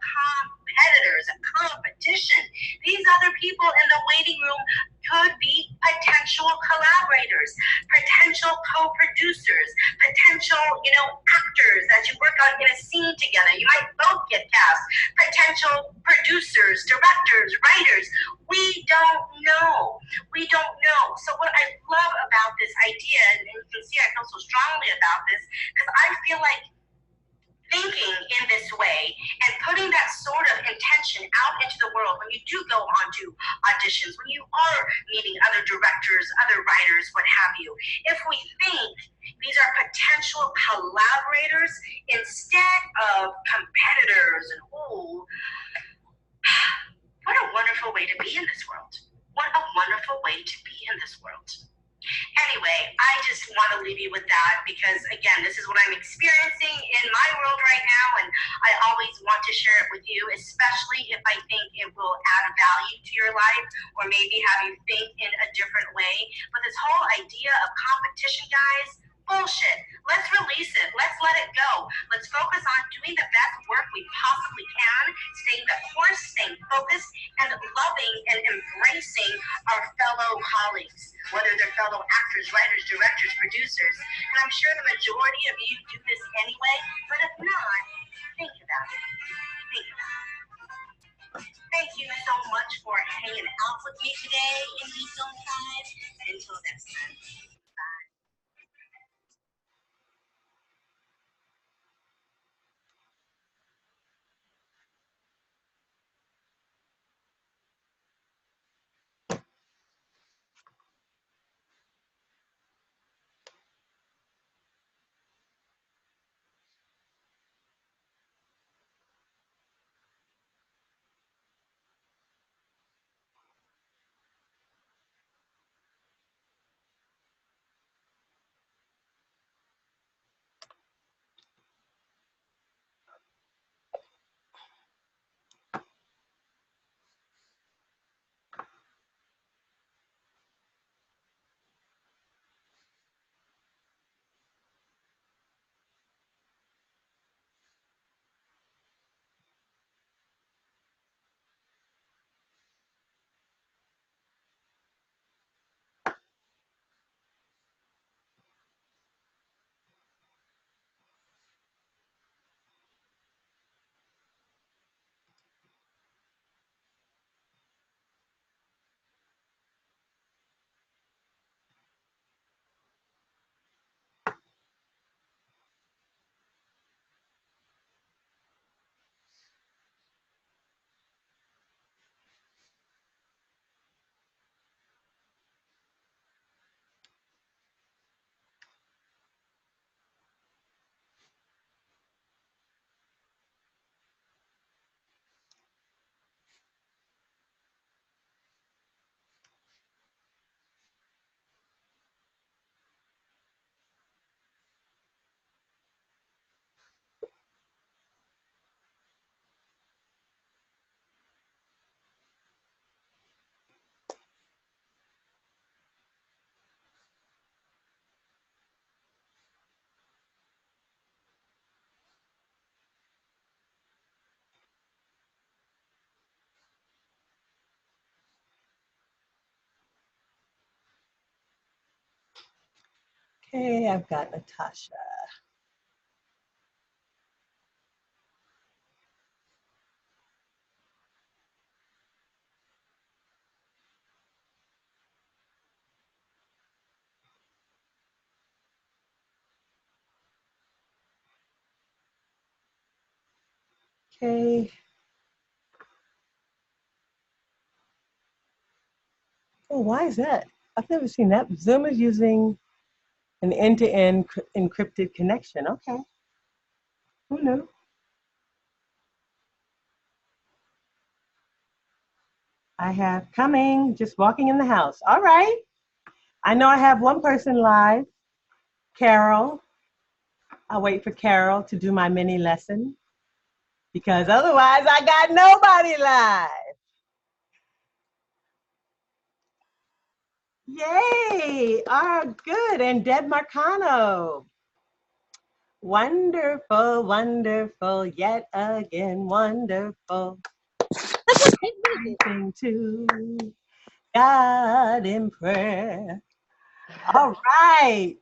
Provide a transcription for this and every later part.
competitors, a competition. These other people in the waiting room could be potential collaborators, potential co-producers, potential, actors that you work on in a scene together. You might both get cast. Potential producers, directors, writers. We don't know. We don't know. So what I love about this idea, and you can see I feel so strongly about this, because I feel like thinking in this way and putting that sort of intention out into the world when you do go on to auditions, when you are meeting other directors, other writers, what have you, if we think these are potential collaborators instead of competitors, and what a wonderful way to be in this world. What a wonderful way to be in this world. Anyway, I just want to leave you with that because, again, this is what I'm experiencing in my world right now, and I always want to share it with you, especially if I think it will add value to your life or maybe have you think in a different way. But this whole idea of competition, guys, bullshit. Let's release it. Let's let it go. Let's focus on doing the best work we possibly can, staying the course, staying focused, and loving and embracing our fellow colleagues, whether they're fellow actors, writers, directors, producers. And I'm sure the majority of you do this anyway, but if not, think about it. Think about it. Thank you so much for hanging out with me today in Deep Zone 5. Until next time. Bye. Okay, I've got Natasha. Okay. Oh, why is that? I've never seen that. Zoom is using an end-to-end encrypted connection. Okay. Who knew? I have coming, just walking in the house. All right. I know I have one person live, Carol. I'll wait for Carol to do my mini lesson because otherwise I got nobody live. Yay! Oh, good. And Deb Marcano. Wonderful, wonderful, yet again wonderful. Everything to God in prayer. All right.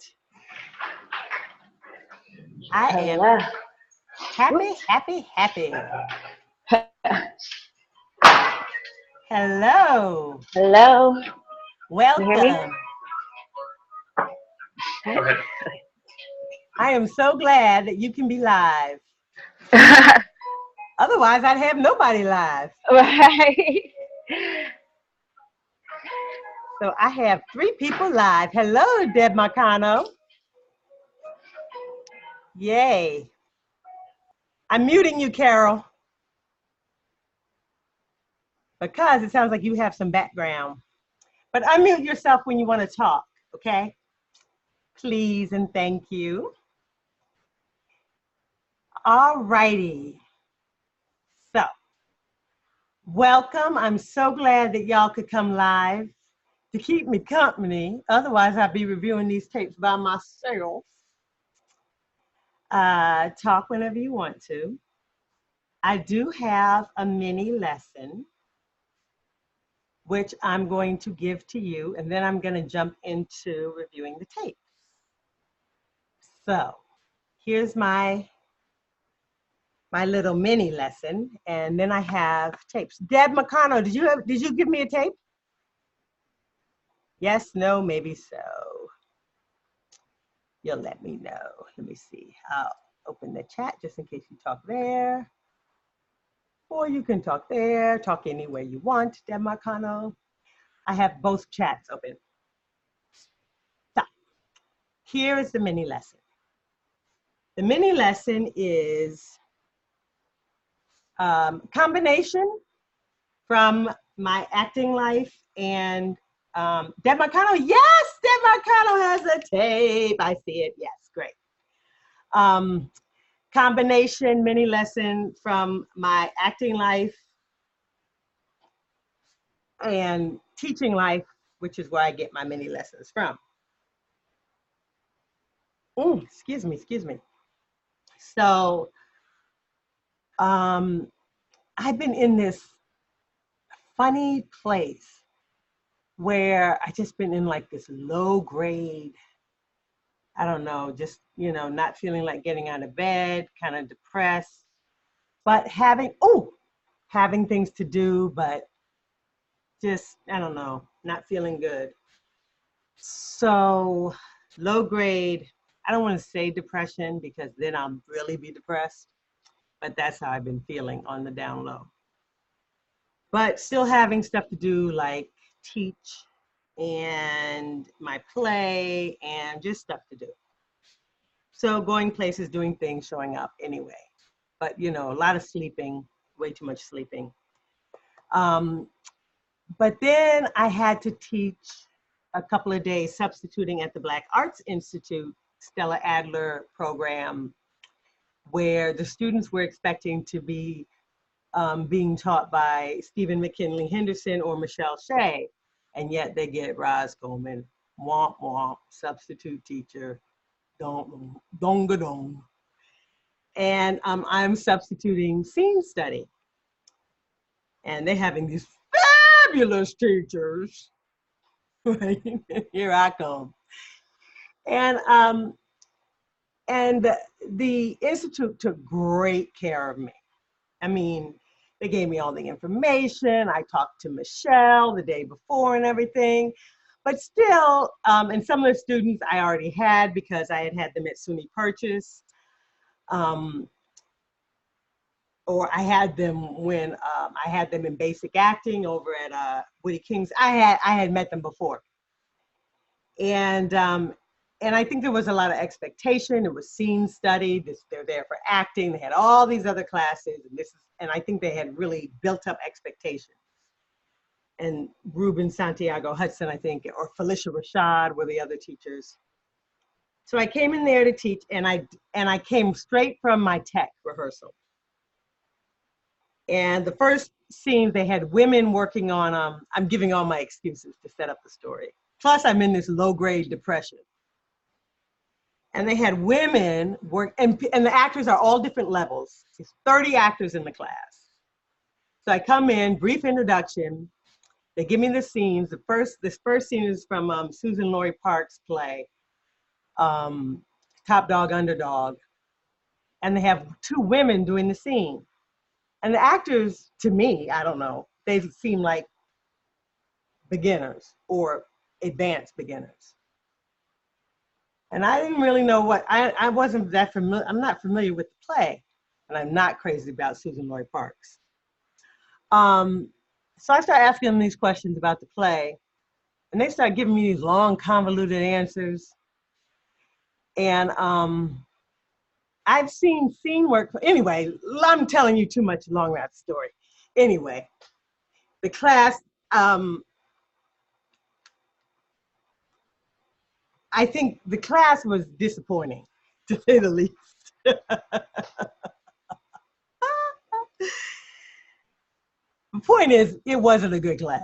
I am Hello. happy, happy, happy. Hello. Hello. Can you hear me? Welcome. Go ahead. I am so glad that you can be live. Otherwise, I'd have nobody live. Right. So I have 3 people live. Hello, Deb Marcano. Yay. I'm muting you, Carol, because it sounds like you have some background. But unmute yourself when you want to talk, okay? Please and thank you. All righty. So, welcome. I'm so glad that y'all could come live to keep me company. Otherwise, I'd be reviewing these tapes by myself. Talk whenever you want to. I do have a mini lesson, which I'm going to give to you, and then I'm going to jump into reviewing the tapes. So, here's my little mini lesson, and then I have tapes. Deb McConnell, did you give me a tape? Yes, no, maybe so. You'll let me know. Let me see. I'll open the chat just in case you talk there. Or you can talk there, talk anywhere you want, Deb McConnell. I have both chats open. So, here is the mini lesson. The mini lesson is combination from my acting life and Deb Marcano. Yes, Deb Marcano has a tape. I see it. Yes, great. Combination mini lesson from my acting life and teaching life, which is where I get my mini lessons from. Excuse me. So I've been in this funny place where I just been in like this low grade, I don't know, just, not feeling like getting out of bed, kind of depressed, but having things to do, but just, I don't know, not feeling good. So low grade, I don't want to say depression because then I'll really be depressed, but that's how I've been feeling on the down low. But still having stuff to do like teach and my play and just stuff to do. So going places, doing things, showing up anyway. But, a lot of sleeping, way too much sleeping. But then I had to teach a couple of days substituting at the Black Arts Institute Stella Adler program, where the students were expecting to be being taught by Stephen McKinley Henderson or Michelle Shea, and yet they get Roz Coleman, womp womp, substitute teacher, dong dong. And I'm substituting scene study, and they're having these fabulous teachers. Here I come. And the institute took great care of me. I mean, they gave me all the information. I talked to Michelle the day before and everything. But still, and some of the students I already had because I had them at SUNY Purchase. Or I had them when I had them in basic acting over at Woody King's. I had met them before. And I think there was a lot of expectation. It was scene study. They're there for acting. They had all these other classes, and I think they had really built up expectations. And Ruben Santiago Hudson, I think, or Felicia Rashad were the other teachers. So I came in there to teach, and I came straight from my tech rehearsal. And the first scene, they had women working on. I'm giving all my excuses to set up the story. Plus, I'm in this low-grade depression. And they had women work, and the actors are all different levels. There's 30 actors in the class. So I come in, brief introduction. They give me the scenes. This first scene is from Susan Laurie Parks' play, Top Dog, Underdog. And they have two women doing the scene. And the actors, to me, I don't know, they seem like beginners or advanced beginners. And I didn't really know what, I wasn't that familiar, I'm not familiar with the play, and I'm not crazy about Susan Laurie Parks. So I started asking them these questions about the play, and they started giving me these long, convoluted answers. And I've seen scene work, anyway, I'm telling you too much long that story. Anyway, the class, I think the class was disappointing, to say the least. The point is, it wasn't a good class,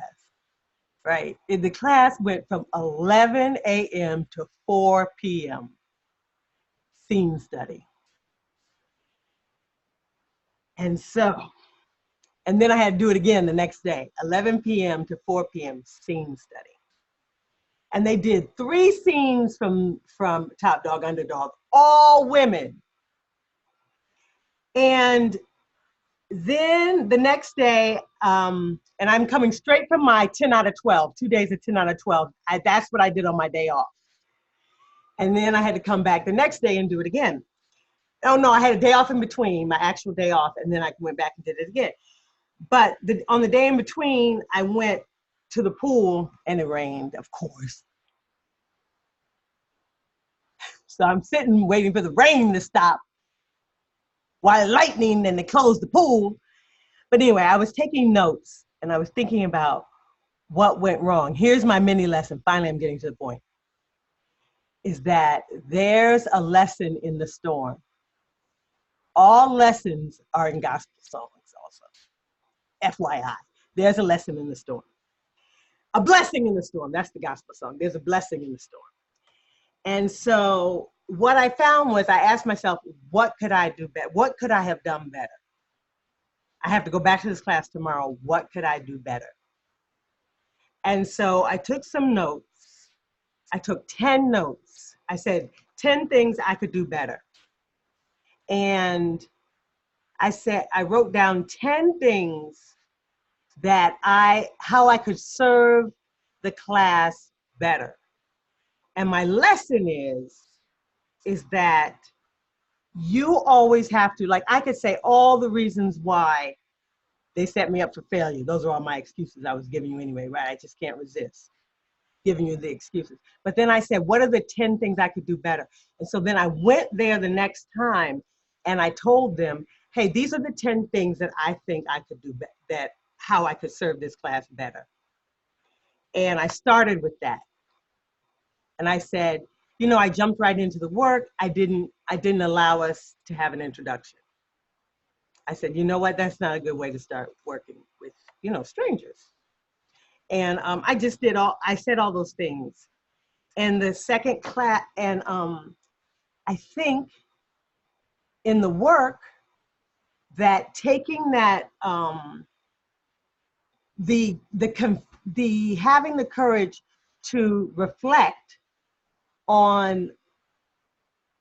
right? The class went from 11 a.m. to 4 p.m. scene study. And then I had to do it again the next day, 11 p.m. to 4 p.m. scene study. And they did 3 scenes from Top Dog, Underdog, all women. And then the next day, and I'm coming straight from my 10 out of 12, 2 days of 10 out of 12. That's what I did on my day off. And then I had to come back the next day and do it again. Oh no, I had a day off in between, my actual day off, and then I went back and did it again. But on the day in between, I went to the pool and it rained, of course. So I'm sitting waiting for the rain to stop while lightning, and they closed the pool. But anyway, I was taking notes and I was thinking about what went wrong. Here's my mini lesson. Finally, I'm getting to the point. Is that there's a lesson in the storm. All lessons are in gospel songs also. FYI, there's a lesson in the storm. A blessing in the storm, that's the gospel song. There's a blessing in the storm. And so what I found was I asked myself, what could I do better? What could I have done better? I have to go back to this class tomorrow. What could I do better? And so I took some notes. I took 10 notes. I said 10 things I could do better. And I wrote down 10 things that how I could serve the class better. And my lesson is that you always have to, like I could say all the reasons why they set me up for failure. Those are all my excuses I was giving you anyway, right? I just can't resist giving you the excuses. But then I said, what are the 10 things I could do better? And so then I went there the next time and I told them, hey, these are the 10 things that I think I could do how I could serve this class better. And I started with that. And I said, you know, I jumped right into the work. I didn't allow us to have an introduction. I said, you know what, that's not a good way to start working with, strangers. And I said all those things. And the second class, and I think in the work that taking that, having the courage to reflect on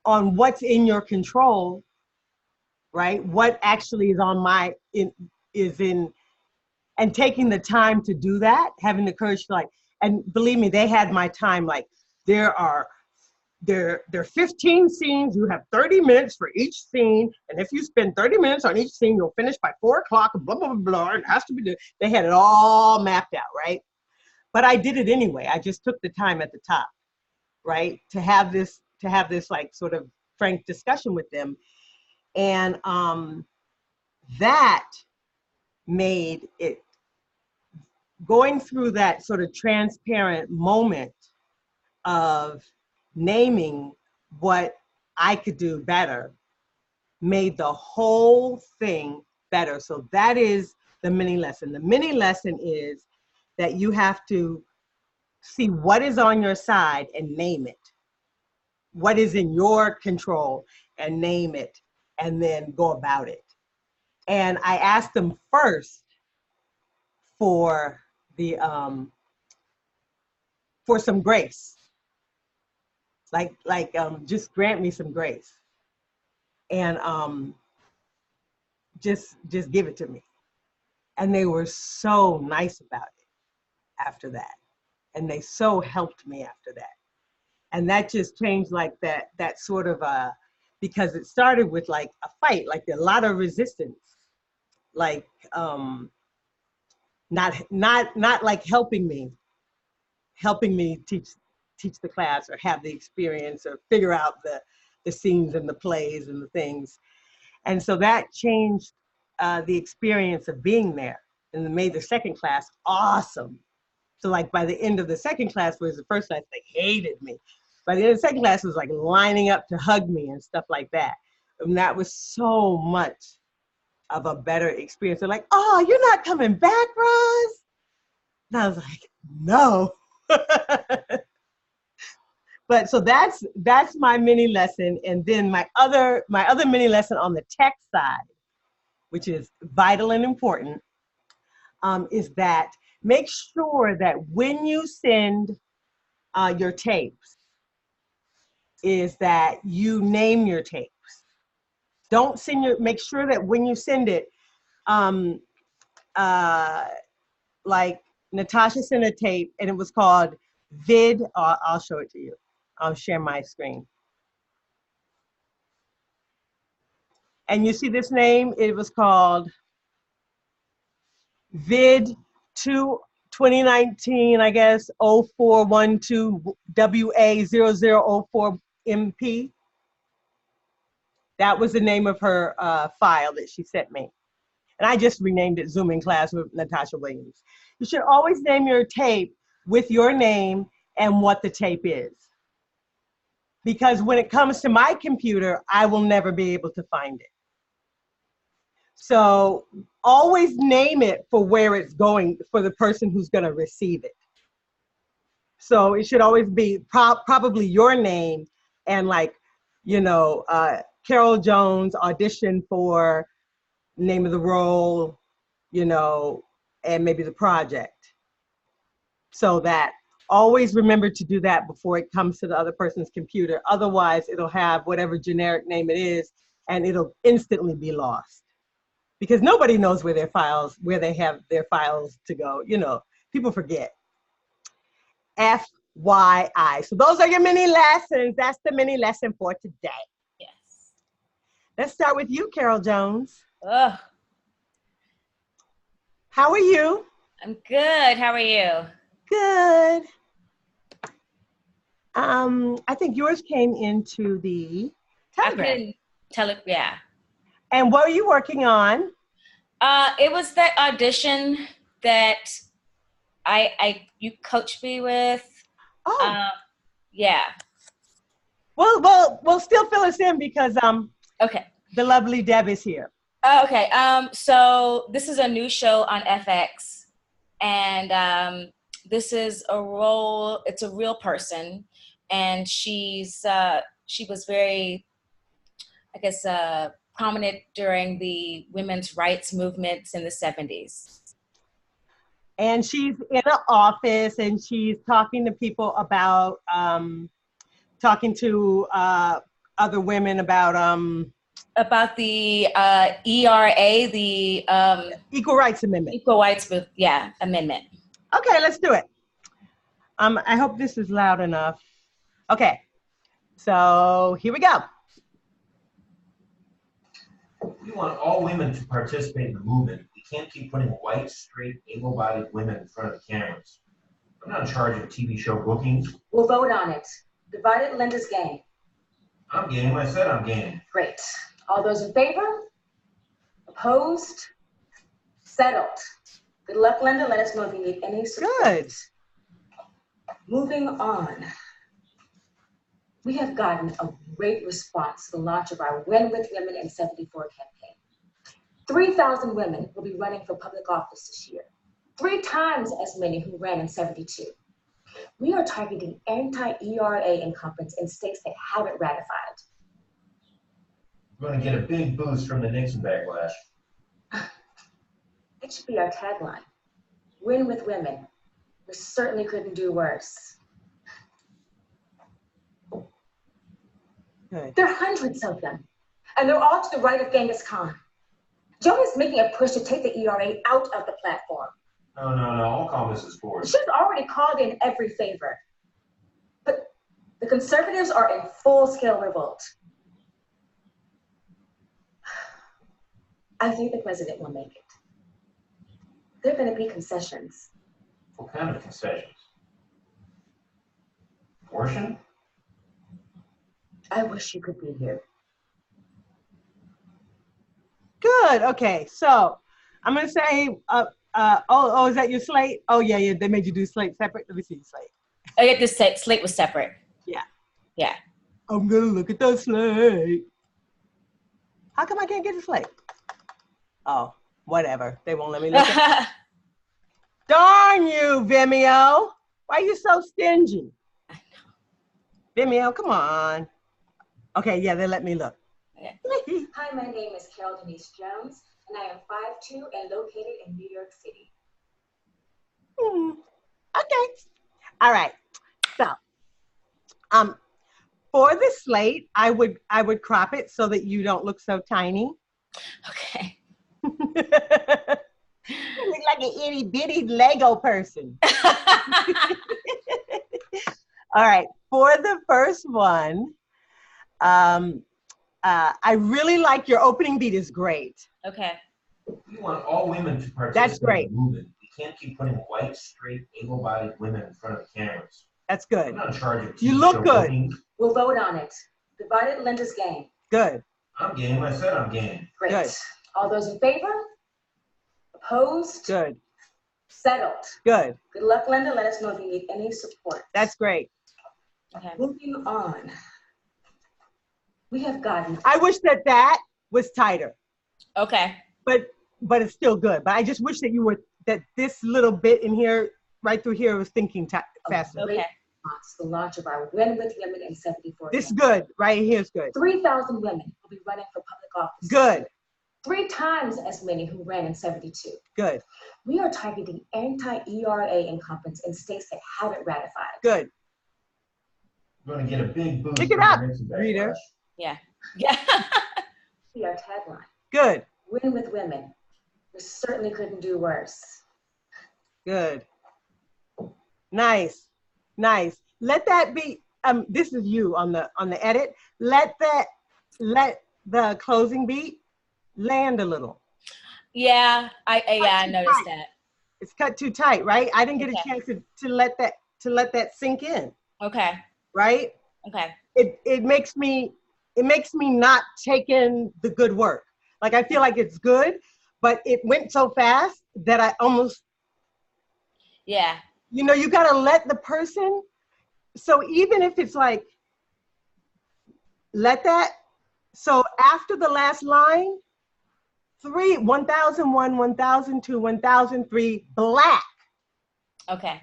what's in your control, right? What actually is and taking the time to do that, having the courage to and believe me, they had my time, there are 15 scenes, you have 30 minutes for each scene, and if you spend 30 minutes on each scene, you'll finish by 4 o'clock, blah, blah, blah, blah, it has to be done. They had it all mapped out, right? But I did it anyway. I just took the time at the top, right? To have this sort of frank discussion with them. And that made it, going through that sort of transparent moment of naming what I could do better, made the whole thing better. So that is the mini lesson. The mini lesson is that you have to see what is on your side and name it. what is in your control and name it and then go about it. And I asked them first for the for some grace, just grant me some grace, and just give it to me. And they were so nice about it after that, and they so helped me after that. And that just changed like that sort of because it started with like a fight, like a lot of resistance, like not like helping me teach the class or have the experience or figure out the scenes and the plays and the things. And so that changed the experience of being there, and made the second class awesome. So like by the end of the second class, whereas the first class, they hated me. By the end of the second class, it was like lining up to hug me and stuff like that. And that was so much of a better experience. They're like, oh, you're not coming back, Roz? And I was like, no. But so that's my mini lesson. And then my other mini lesson on the tech side, which is vital and important, is that make sure that when you send your tapes, is that you name your tapes. Don't send make sure that when you send it, like Natasha sent a tape and it was called Vid, I'll show it to you. I'll share my screen. And you see this name, it was called Vid 2019, I guess, 0412 WA0004MP. That was the name of her file that she sent me. And I just renamed it Zoom in Class with Natasha Williams. You should always name your tape with your name and what the tape is. Because when it comes to my computer, I will never be able to find it. So always name it for where it's going for the person who's going to receive it. So it should always be probably your name and like, you know, Carol Jones auditioned for name of the role, you know, and maybe the project. So that always remember to do that before it comes to the other person's computer. Otherwise, it'll have whatever generic name it is, and it'll instantly be lost. Because nobody knows where they have their files to go. You know, people forget. FYI. So those are your mini lessons. That's the mini lesson for today. Yes. Let's start with you, Carol Jones. Ugh. How are you? I'm good. How are you? Good. I think yours came into the Telegram. Yeah. And what are you working on? It was that audition that you coached me with. Oh. Yeah. We'll still fill us in because okay. The lovely Deb is here. Okay. So this is a new show on FX, and this is a role. It's a real person, and she was very, I guess, prominent during the women's rights movements in the 70s. And she's in an office and she's talking to people about, talking to other women about the ERA, the Equal Rights Amendment. Equal Rights, Amendment. Okay, let's do it. I hope this is loud enough. Okay, so here we go. We want all women to participate in the movement. We can't keep putting white, straight, able-bodied women in front of the cameras. I'm not in charge of TV show bookings. We'll vote on it. Divided Linda's game. I'm game. I said I'm game. Great. All those in favor? Opposed? Settled. Good luck, Linda. Let us know if you need any support. Good. Moving on. We have gotten a great response to the launch of our Win with Women in 74 campaign. 3,000 women will be running for public office this year, 3 times as many who ran in 72. We are targeting anti-ERA incumbents in states that haven't ratified. We're going to get a big boost from the Nixon backlash. It should be our tagline. Win with women. We certainly couldn't do worse. Good. There are hundreds of them, and they're all to the right of Genghis Khan. Joe is making a push to take the ERA out of the platform. No, I'll call Mrs. Ford. She's already called in every favor. But the conservatives are in full-scale revolt. I think the president will make it. There are going to be concessions. What kind of concessions? Abortion? I wish you could be here. Good. Okay. So I'm gonna say, is that your slate? Oh yeah. They made you do slate separate. Let me see your slate. I get this slate was separate. Yeah. Yeah. I'm gonna look at the slate. How come I can't get the slate? Oh, whatever. They won't let me look at it. Darn you, Vimeo. Why are you so stingy? I know. Vimeo, come on. Okay, yeah, they let me look. Okay. Hi, my name is Carol Denise Jones, and I am 5'2" and located in New York City. Okay. All right. So, for the slate, I would crop it so that you don't look so tiny. Okay. You look like an itty bitty Lego person. All right. For the first one, I really like your opening beat is great. Okay. We want all women to participate That's great. in the movement. We can't keep putting white, straight, able-bodied women in front of the cameras. That's good. I'm not in charge of TV You look show good. booking. We'll vote on it. Divided Linda's game. Good. I'm game. I said I'm game. Great. Good. All those in favor? Opposed? Good. Settled. Good. Good luck, Linda. Let us know if you need any support. That's great. Okay. Moving on. We have gotten I wish that was tighter, Okay. but it's still good. But I just wish that this little bit in here, right through here, was thinking faster. Okay. response to the launch of our Win with Women in 74. This is good. Right here is good. 3,000 women will be running for public office. Good. 3 times as many who ran in 72. Good. We are targeting anti-ERA incumbents in states that haven't ratified. Good. We're going to get a big boost. Pick it from the up, Nixon backlash. reader. Yeah. See our tagline. Good. Win with women. We certainly couldn't do worse. Good. Nice. Nice. Let that be, this is you on the edit. Let the closing beat land a little. Yeah, I noticed that. It's cut too tight, right? I didn't get Okay. a chance to let that sink in, Okay. right? Okay. It makes me not take in the good work. Like I feel like it's good, but it went so fast that I almost, Yeah. you gotta let the person, so even if it's like, let that, so after the last line, 1001, 1002, 1003, black, Okay.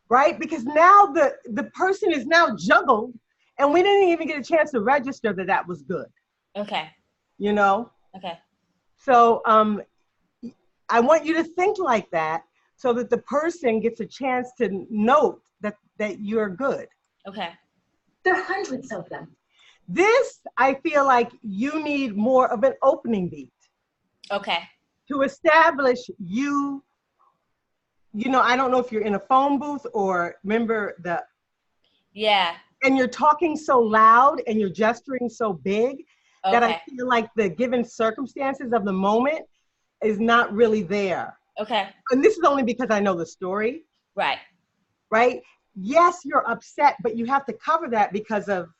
right? Because now the person is now juggled and we didn't even get a chance to register that was good, Okay. Okay. So I want you to think like that so that the person gets a chance to note that you're good. Okay. There are hundreds of them. This, I feel like you need more of an opening beat Okay. to establish you. I don't know if you're in a phone booth or remember Yeah. and you're talking so loud and you're gesturing so big that I Okay. feel like the given circumstances of the moment is not really there. Okay. And this is only because I know the story, Right. right? Yes, you're upset, but you have to cover that because of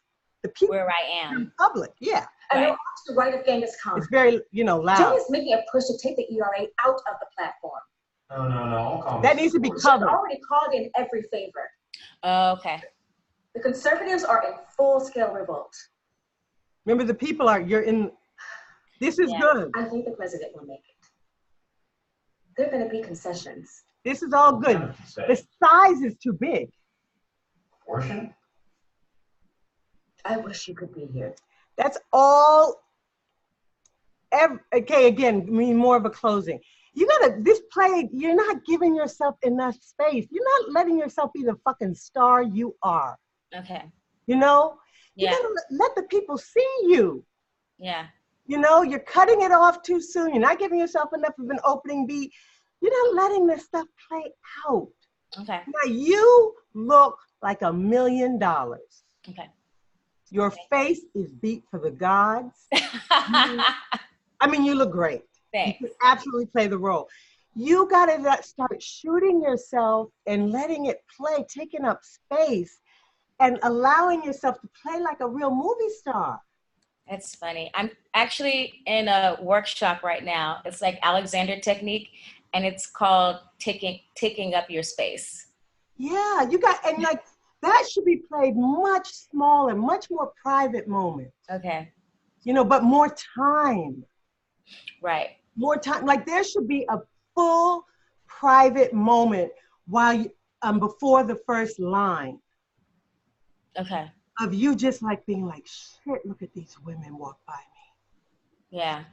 the people Where I am. in public. Yeah, And they're Right. all to the right of Genghis Khan. it's very, Joe loud. is making a push to take the ERA out of the platform. No. I'll call That Mrs. needs to be Ford. She's covered. already called in every favor. Okay. The conservatives are in full-scale revolt. Remember, the people this is Yeah. good. I think the president will make it. There are going to be concessions. This is all What kind good. of The concession? size is too big. Abortion? I wish you could be here. That's all. Okay, again, more of a closing. You gotta, this play, you're not giving yourself enough space. You're not letting yourself be the fucking star you are. Okay. You know? Yeah. You gotta let the people see you. Yeah. You know, you're cutting it off too soon. You're not giving yourself enough of an opening beat. You're not letting this stuff play out. Okay. Now you look like $1 million. Okay. Your face is beat for the gods. I mean, you look great. Thanks. You can absolutely play the role. You got to start shooting yourself and letting it play, taking up space and allowing yourself to play like a real movie star. That's funny. I'm actually in a workshop right now. It's like Alexander Technique, and it's called taking up your space. Yeah, you got, and like that should be played much smaller, much more private moments. Okay. You know, but more time. Right. More time. Like there should be a full private moment while you, before the first line. Okay. Of you just like being like, shit, look at these women walk by me. Yeah.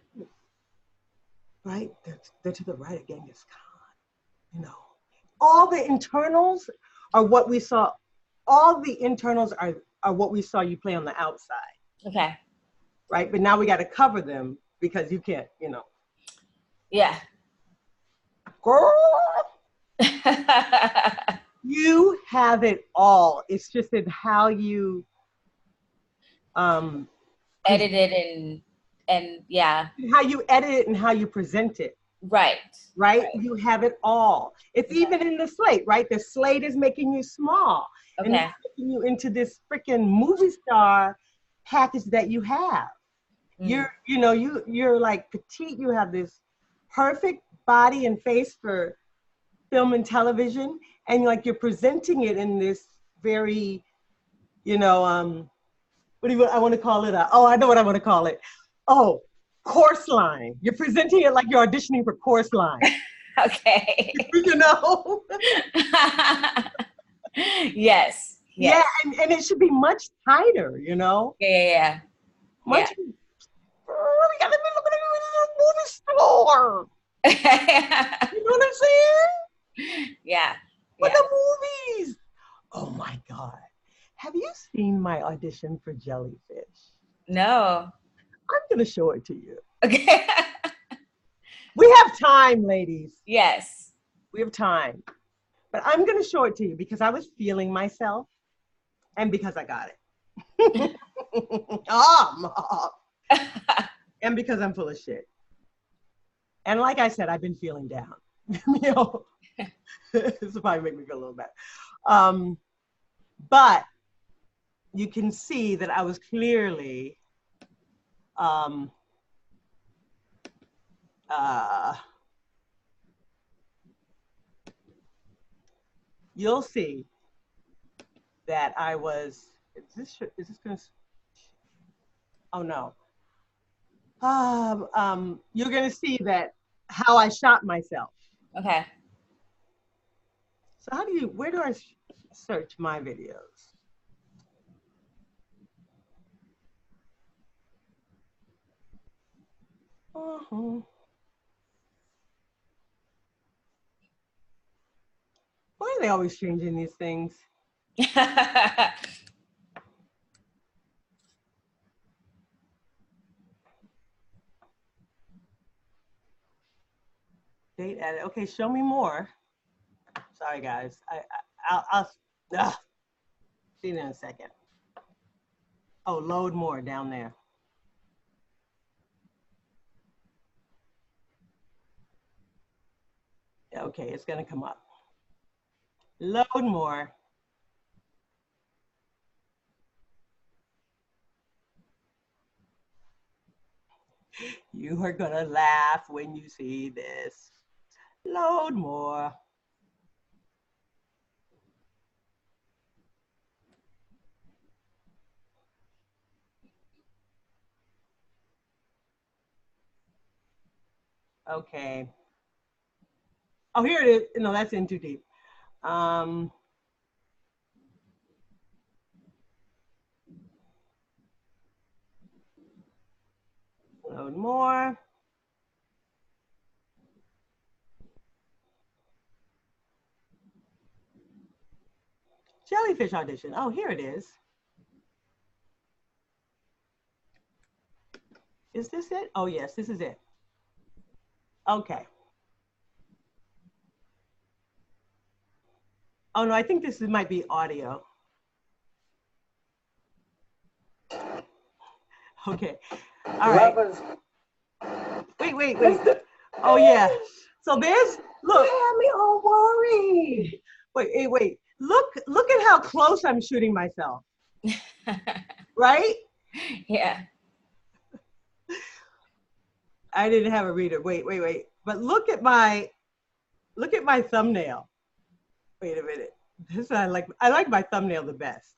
Right? They're to the right of Genghis Khan. You know, all the internals are what we saw. All the internals are what we saw you play on the outside. Okay. Right? But now we got to cover them because you can't, you know. Yeah. Girl, you have it all. It's just in how you edit it and yeah. How you edit it and how you present it. Right. Right? You have it all. It's even in the slate, right? The slate is making you small. Okay. And it's making you into this freaking movie star package that you have. Mm-hmm. You're like petite, you have this perfect body and face for film and television, and like you're presenting it in this very, what do you, I want to call it? I know what I want to call it. Oh, course line. You're presenting it like you're auditioning for course line. Okay. You know? Yes. Yeah, and it should be much tighter, you know? Yeah. Much. Yeah. Oh, we gotta be looking at it in a movie store. You know what I'm saying? Yeah. But the movies. Oh my God. Have you seen my audition for Jellyfish? No. I'm going to show it to you. Okay. We have time, ladies. Yes. We have time. But I'm going to show it to you because I was feeling myself and because I got it. And because I'm full of shit. And like I said, I've been feeling down. You know, this will probably make me feel a little bad. But you can see that I was clearly you'll see that I was, is this gonna, oh no. You're gonna see that how I shot myself. Okay. So where do I search my videos? Uh-huh. Why are they always changing these things? Date edit. Okay, show me more. Sorry, guys. I'll see you in a second. Oh, load more down there. Okay, it's gonna come up. Load more. You are gonna laugh when you see this. Load more. Okay. Oh, here it is. No, that's in too deep. Load more. Jellyfish audition. Oh, here it is. Is this it? Oh, yes, this is it. Okay. Oh, no, I think this might be audio. Okay. All right. Wait. Oh, yeah. So there's, look. You had me all worried. Wait. Look at how close I'm shooting myself. Right? Yeah. I didn't have a reader. Wait. But look at my thumbnail. Wait a minute. This I like my thumbnail the best.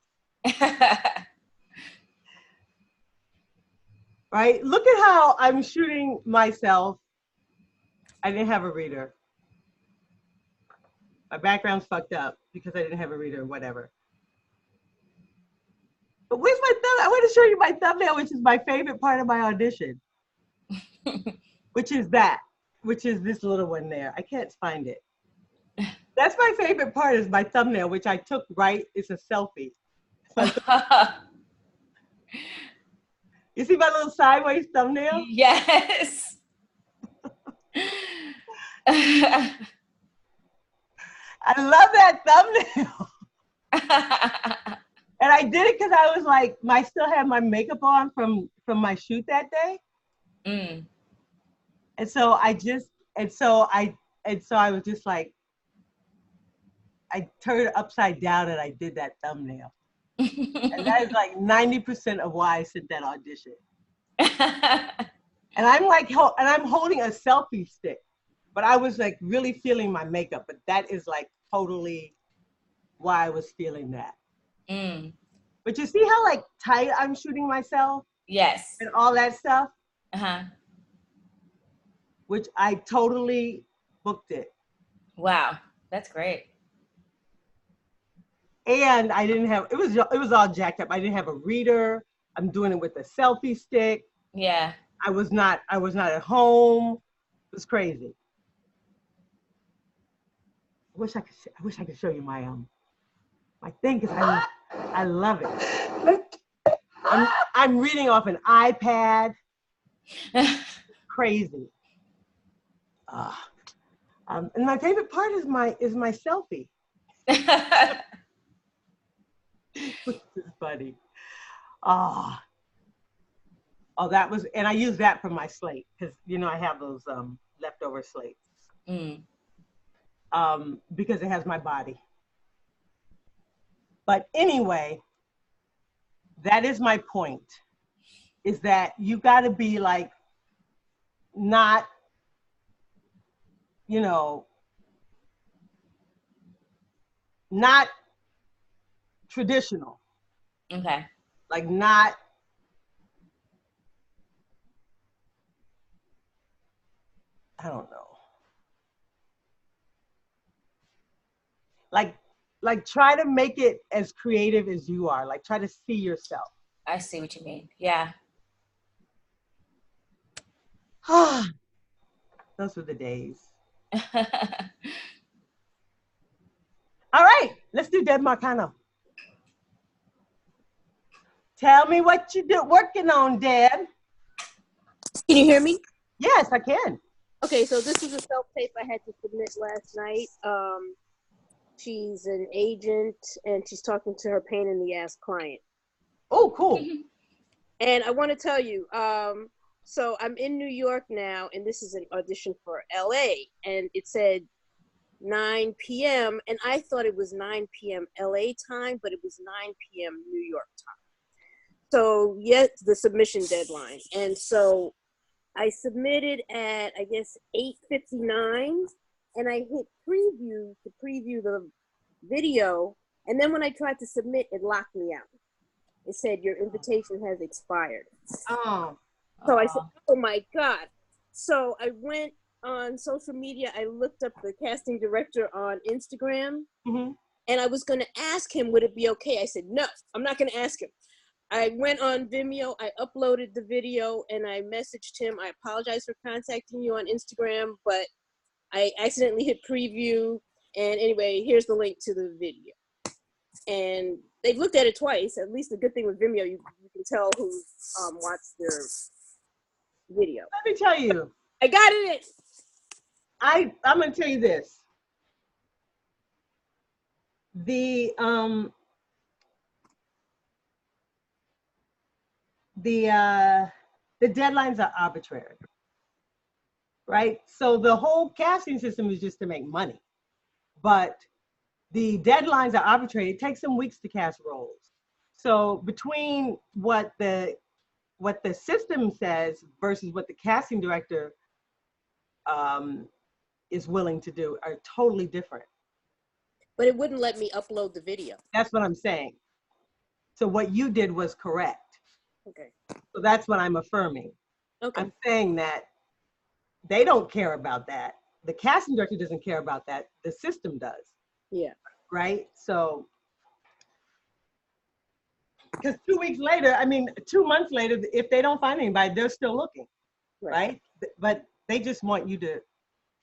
Right? Look at how I'm shooting myself. I didn't have a reader. My background's fucked up because I didn't have a reader, whatever. But where's my thumbnail? I want to show you my thumbnail, which is my favorite part of my audition. Which is this little one there. I can't find it. That's my favorite part is my thumbnail, which I took, right? It's a selfie. You see my little sideways thumbnail? Yes. I love that thumbnail. And I did it because I was like, I still had my makeup on from my shoot that day. Mm. And so I was just like, I turned it upside down and I did that thumbnail. And that is like 90% of why I sent that audition. And I'm like, and I'm holding a selfie stick, but I was like really feeling my makeup. But that is like totally why I was feeling that. Mm. But you see how like tight I'm shooting myself? Yes. And all that stuff? Uh-huh. Which I totally booked it. Wow. That's great. And I didn't have, it was all jacked up. I didn't have a reader. I'm doing it with a selfie stick. Yeah. I was not at home. It was crazy. I wish I could show you my thing because I love it. I'm reading off an iPad. Crazy. And my favorite part is my selfie. This is funny. Oh, that was, and I use that for my slate because I have those leftover slates. Mm. Because it has my body. But anyway, that is my point. Is that you got to be like not, not traditional. Okay. Like not, I don't know. Like try to make it as creative as you are. Like try to see yourself. I see what you mean. Yeah. Those were the days. All right, let's do Deb Marcano. Tell me what you're working on, Deb. Can you hear me? Yes, I can. Okay, so this is a self-tape I had to submit last night. She's an agent, and she's talking to her pain in the ass client. Oh, cool. And I want to tell you, so I'm in New York now, and this is an audition for LA, and it said 9 p.m., and I thought it was 9 p.m. LA time, but it was 9 p.m. New York time. So, yes, the submission deadline. And so I submitted at, I guess, 8:59, and I hit preview to preview the video, and then when I tried to submit, it locked me out. It said, your invitation has expired. Oh. So I said, oh my God. So I went on social media, I looked up the casting director on Instagram, Mm-hmm. and I was going to ask him, would it be okay? I said, no, I'm not going to ask him. I went on Vimeo, I uploaded the video, and I messaged him. I apologize for contacting you on Instagram, but I accidentally hit preview. And anyway, here's the link to the video. And they've looked at it twice. At least the good thing with Vimeo, you can tell who watched their video. Let me tell you. I got it. I'm going to tell you this. The deadlines are arbitrary, right? So the whole casting system is just to make money, but the deadlines are arbitrary. It takes them weeks to cast roles. So between what the system says versus what the casting director is willing to do are totally different. But it wouldn't let me upload the video. That's what I'm saying. So what you did was correct. Okay. So that's what I'm affirming. Okay. I'm saying that they don't care about that. The casting director doesn't care about that. The system does. Yeah. Right? So, because 2 weeks later, 2 months later, if they don't find anybody, they're still looking. Right? But they just want you to,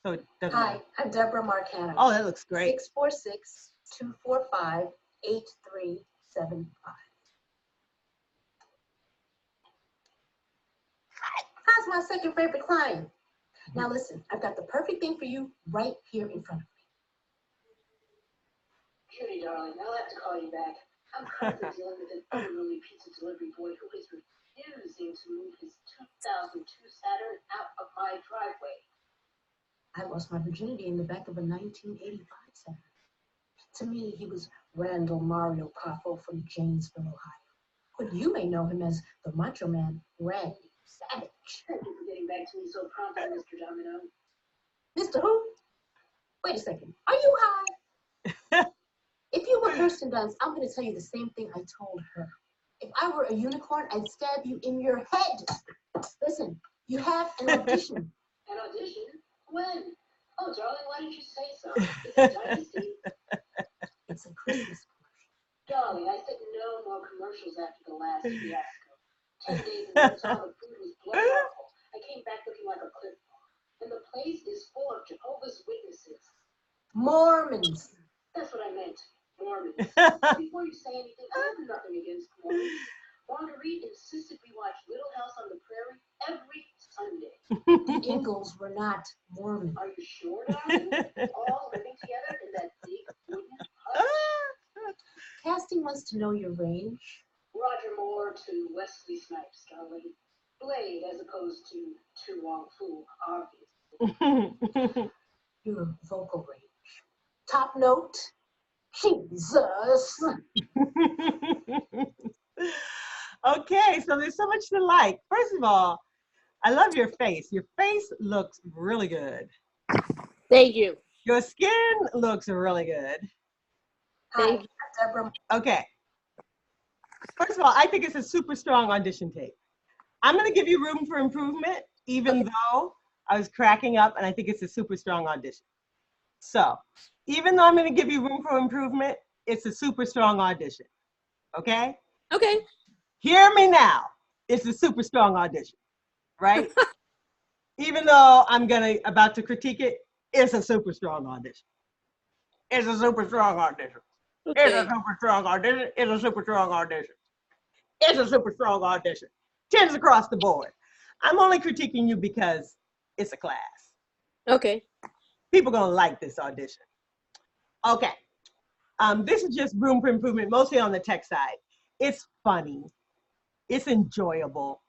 so it doesn't Hi, matter. I'm Deborah Marcano. Oh, that looks great. 646-245-8375. How's my second favorite client? Now listen, I've got the perfect thing for you right here in front of me. Judy, darling, I'll have to call you back. I'm currently dealing with an unruly pizza delivery boy who is refusing to move his 2002 Saturn out of my driveway. I lost my virginity in the back of a 1985 Saturn. To me, he was Randall Mario Coffo from Janesville, Ohio. But you may know him as the Macho Man, Randy Savage. Thank you for getting back to me so promptly, Mr. Domino. Mr. Who? Wait a second. Are you high? If you were Kirsten Dunst, I'm going to tell you the same thing I told her. If I were a unicorn, I'd stab you in your head. Listen, you have an audition. An audition? When? Oh, darling, why didn't you say so? Is it Dynasty? It's a Christmas commercial. Darling, I said no more commercials after the last fiasco. 10 days and all the food was blood awful. I came back looking like a cliff bar. And the place is full of Jehovah's Witnesses. Mormons. That's what I meant. Mormons. Before you say anything, I have nothing against Mormons. Marguerite insisted we watch Little House on the Prairie every Sunday. The Ingalls were not Mormon. Are you sure, darling? All living together in that big wooden hut? Casting wants to know your range. Roger Moore to Wesley Snipes, darling. Blade as opposed to Tu Wong Fu, obviously. Your vocal range. Top note. Jesus. Okay, so there's so much to like. First of all, I love your face. Your face looks really good. Thank you. Your skin looks really good. Hi, Deborah. Okay. First of all, I think it's a super strong audition tape. I'm going to give you room for improvement, even though I was cracking up, and I think it's a super strong audition. So, even though I'm going to give you room for improvement, it's a super strong audition. Okay? Okay. Hear me now. It's a super strong audition, right? Even though I'm about to critique it, it's a super strong audition. It's a super strong audition. Okay. It's a super strong audition. It's a super strong audition. It's a super strong audition. 10s across the board. I'm only critiquing you because it's a class. Okay. People gonna like this audition. Okay. This is just room for improvement, mostly on the tech side. It's funny. It's enjoyable.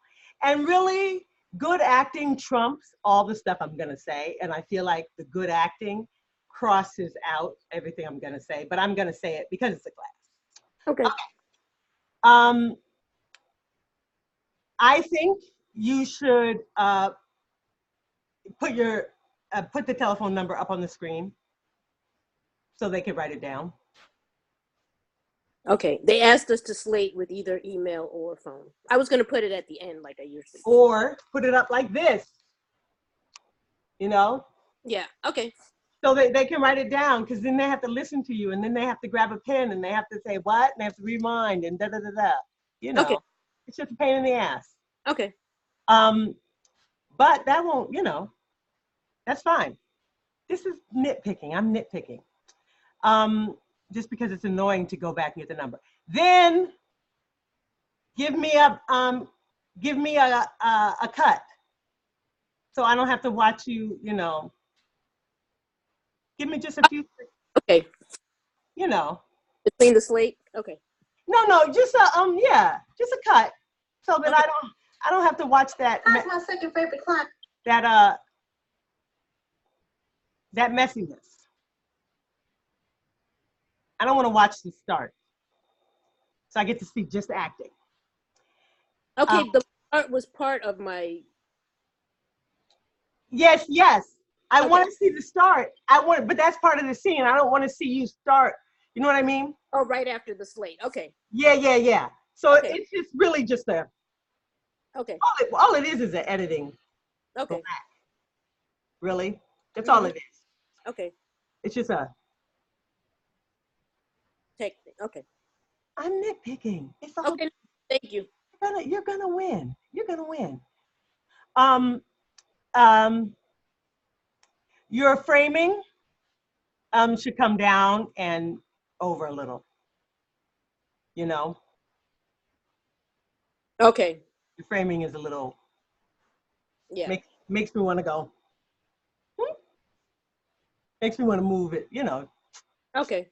And really, good acting trumps all the stuff I'm gonna say. And I feel like the good acting crosses out everything I'm gonna say, but I'm gonna say it because it's a class. Okay. I think you should put the telephone number up on the screen so they can write it down. Okay. They asked us to slate with either email or phone. I was going to put it at the end like I usually do. Or put it up like this, you know? Yeah. Okay. So they can write it down, because then they have to listen to you, and then they have to grab a pen and they have to say what, and they have to rewind and da-da-da-da, you know? Okay. It's just a pain in the ass. Okay. But that won't, that's fine. This is nitpicking. I'm nitpicking. Just because it's annoying to go back and get the number. Then give me a cut. So I don't have to watch you, give me just a few, Okay. Between the slate? Okay. No, just just a cut. So that I don't have to watch that. That's my second favorite clock. That messiness. I don't want to watch the start. So I get to see just acting. Okay, the art was part of my. Yes. I want to see the start. But that's part of the scene. I don't want to see you start. You know what I mean? Oh, right after the slate. Okay. Yeah. So Okay. it's just really just a. Okay. All it is an editing. Okay. Really? That's all it is. Okay. It's just a. Okay. I'm nitpicking. It's all. Okay. Thank you. You're gonna win. Your framing should come down and over a little. Okay. Your framing is a little. Yeah. Makes me want to go. Makes me want to move it. Okay.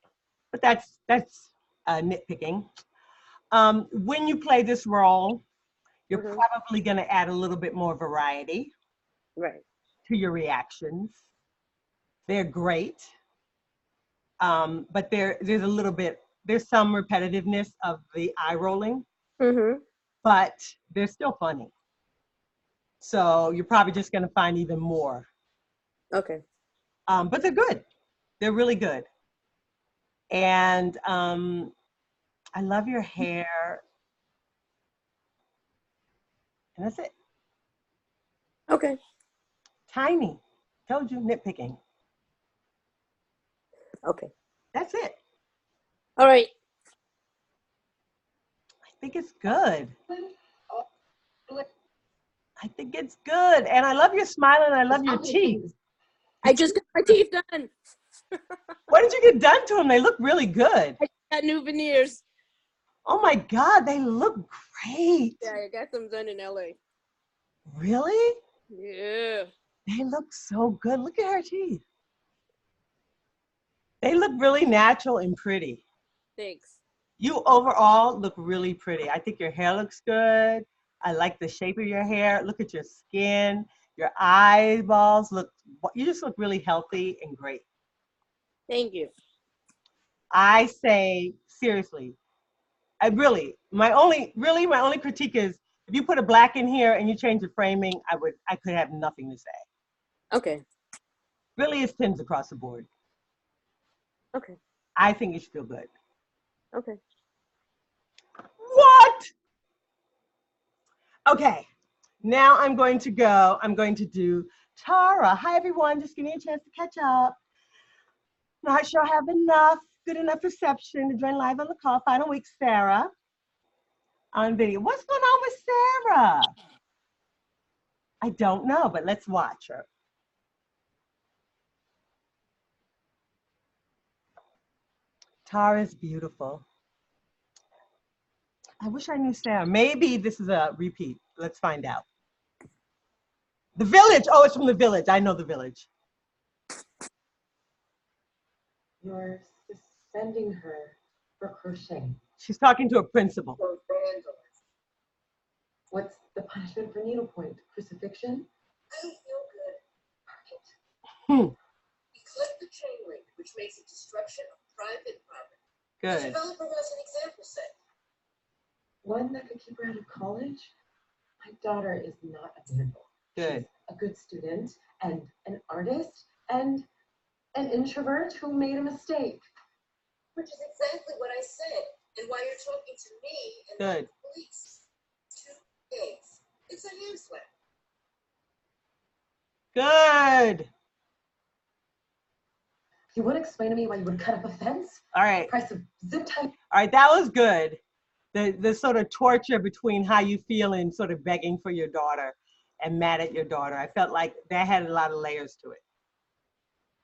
But that's nitpicking. When you play this role, you're probably going to add a little bit more variety to your reactions. They're great, but there's some repetitiveness of the eye rolling, but they're still funny. So you're probably just going to find even more. Okay. But they're good. They're really good. And I love your hair. And that's it. Okay. Tiny. Told you, nitpicking. Okay. That's it. All right. I think it's good. I think it's good. And I love your smile and I love your teeth. I just got my teeth done. When did you get done to them? They look really good. I got new veneers. Oh my God, they look great. Yeah, I got them done in LA. Really? Yeah. They look so good. Look at her teeth. They look really natural and pretty. Thanks. You overall look really pretty. I think your hair looks good. I like the shape of your hair. Look at your skin. Your eyeballs you just look really healthy and great. Thank you. I say, seriously, my only critique is if you put a black in here and you change the framing, I could have nothing to say. Okay. Really, it's tins across the board. Okay. I think you should feel good. Okay. What? Okay. Now I'm going to do Tara. Hi, everyone. Just give me a chance to catch up. Not sure I have good enough reception to join live on the call. Final week, Sarah on video. What's going on with Sarah? I don't know, but let's watch her. Tara's beautiful. I wish I knew Sarah. Maybe this is a repeat. Let's find out. The Village. Oh, it's from The Village. I know The Village. You're suspending her for crocheting. She's talking to a principal. For vandalism. What's the punishment for needlepoint? Crucifixion? I don't feel good. Hmm. We click the chain link, which makes it destruction of private property. Good. The developer has an example set. One that could keep her out of college? My daughter is not a vandal. Good. She's a good student and an artist and an introvert who made a mistake. Which is exactly what I said, and why you're talking to me and not Good. the police. 2 eggs. It's a hand slap. Good. You want to explain to me why you would cut up a fence? All right. Price of zip tie. All right, that was good. the sort of torture between how you feel and sort of begging for your daughter and mad at your daughter. I felt like that had a lot of layers to it.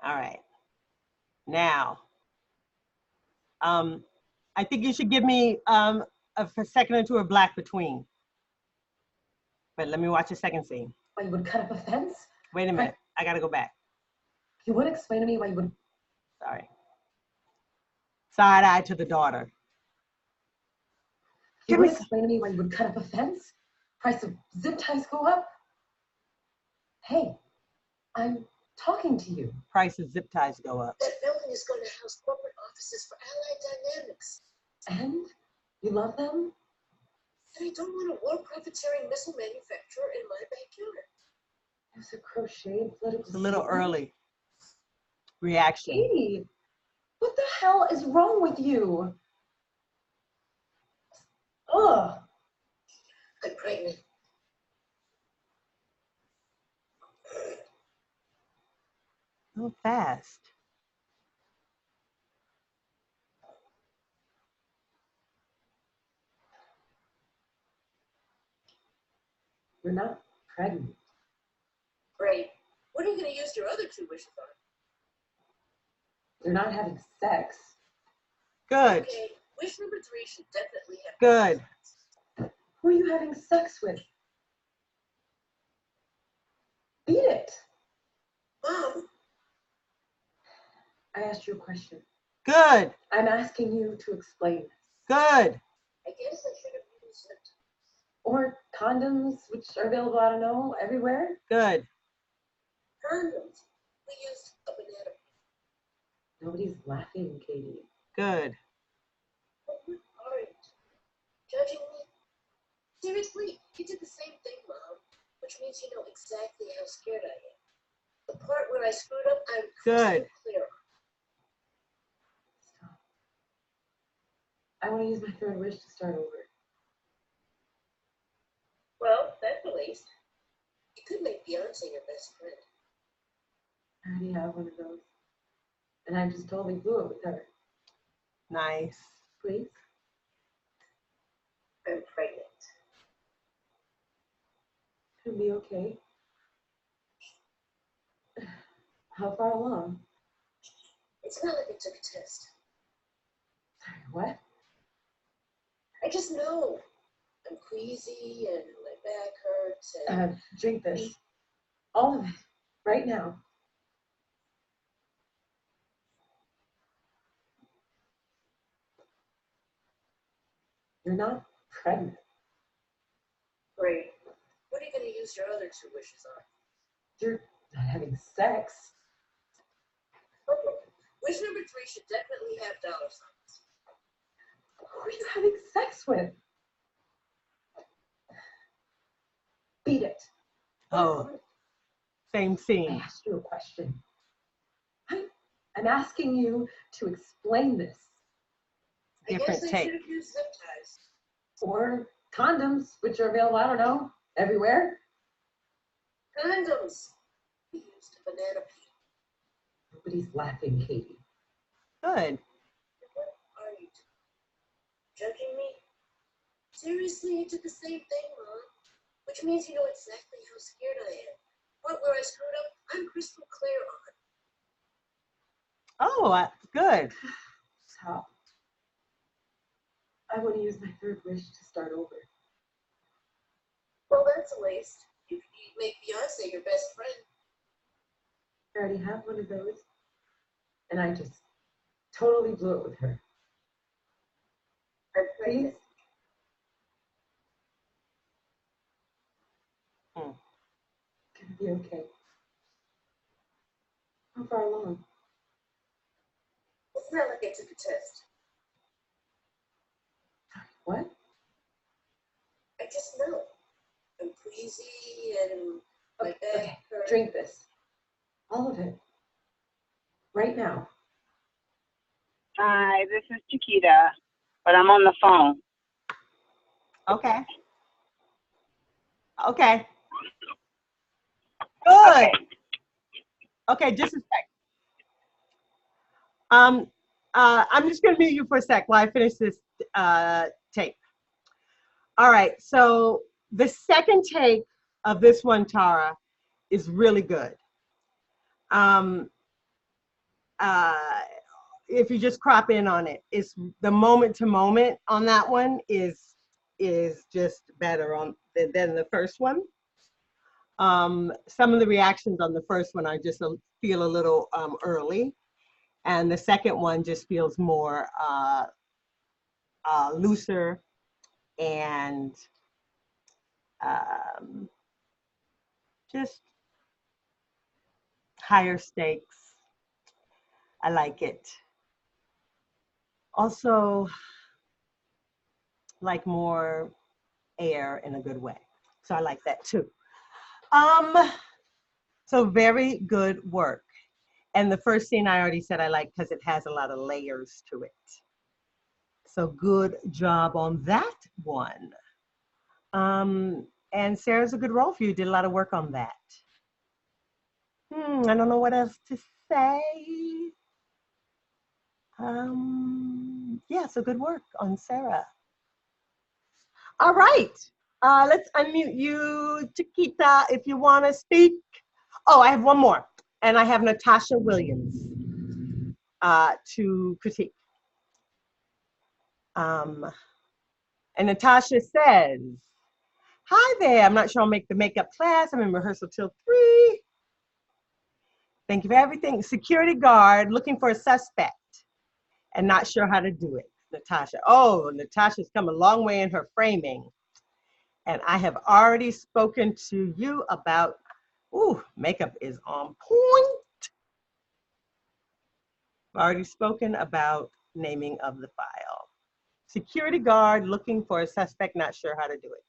All right. Now, I think you should give me a second or two of Black Between. But let me watch the second scene. Why you would cut up a fence? Wait a minute. I got to go back. You would explain to me why you would. Sorry. Side eye to the daughter. You would explain to me why you would cut up a fence? Price of zip ties go up? Hey, I'm talking to you. Price of zip ties go up. That building is going to house corporate offices for Allied Dynamics. And? You love them? And I don't want a war profiteering missile manufacturer in my backyard. There's a crocheted political. It's a little early. Reaction. Katie, what the hell is wrong with you? Ugh. I'm pregnant. So fast. You're not pregnant. Great. What are you going to use your other 2 wishes on? You're not having sex. Good. Okay, wish number 3 should definitely have. Good. Who are you having sex with? Beat it. Mom. I asked you a question. Good. I'm asking you to explain. Good. I guess I should have used it. Or condoms, which are available, I don't know, everywhere. Good. Condoms. We used a banana. Nobody's laughing, Katie. Good. What are you? Judging me? Seriously, you did the same thing, Mom. Which means you know exactly how scared I am. The part where I screwed up, I'm Good. clear on. Stop. I want to use my 3rd wish to start over. Well, that's the least. You could make Beyonce your best friend. I already have one of those. And I just totally blew it with her. Nice. Please? I'm pregnant. It'll be okay. How far along? It's not like I took a test. Sorry, what? I just know. I'm queasy and my back hurts and Drink this. All of it. Right now. You're not pregnant. great. What are you going to use your other 2 wishes on? You're not having sex. Okay. Wish number 3 should definitely have dollar signs. Who are you having sex with? Beat it. Oh, same I scene. asked you a question. I'm asking you to explain this. I Different guess I take. should have used zip ties. Or condoms, which are available, I don't know, everywhere. Condoms. We used a banana peel. Nobody's laughing, Katie. Good. What are you doing? Judging me? Seriously, you did the same thing, Mom. Which means you know exactly how scared I am. Part where I screwed up, I'm crystal clear on. Oh, good. Stop. I want to use my 3rd wish to start over. Well, that's a waste. You could make Beyonce your best friend. I already have one of those. And I just totally blew it with her. I'm Please? pregnant. Gonna be okay. How far along? It's not like I took a test. What? I just know. I'm queasy and my back Okay, hurts. drink this. All of it. Right now. Hi, this is Chiquita, but I'm on the phone. Okay. Okay. Good. Okay, just a sec. I'm just gonna mute you for a sec while I finish this tape. All right, so the second take of this one, Tara, is really good. Um, if you just crop in on it, it's the moment to moment on that one is just better than the first one. Some of the reactions on the first one I just feel a little early, and the second one just feels more looser and just higher stakes. I like it. Also, like more air in a good way. So I like that too. So very good work. And the first scene I already said I like because it has a lot of layers to it. So good job on that one. And Sarah's a good role for you. Did a lot of work on that. I don't know what else to say. Yeah, so good work on Sarah. All right, let's unmute you, Chiquita, if you want to speak. Oh, I have one more, and I have Natasha Williams to critique. And Natasha says, hi there, I'm not sure I'll make the makeup class. I'm in rehearsal till 3. Thank you for everything. Security guard looking for a suspect and not sure how to do it. Natasha. Oh, Natasha's come a long way in her framing. And I have already spoken to you about, makeup is on point. I've already spoken about naming of the file. Security guard looking for a suspect, not sure how to do it.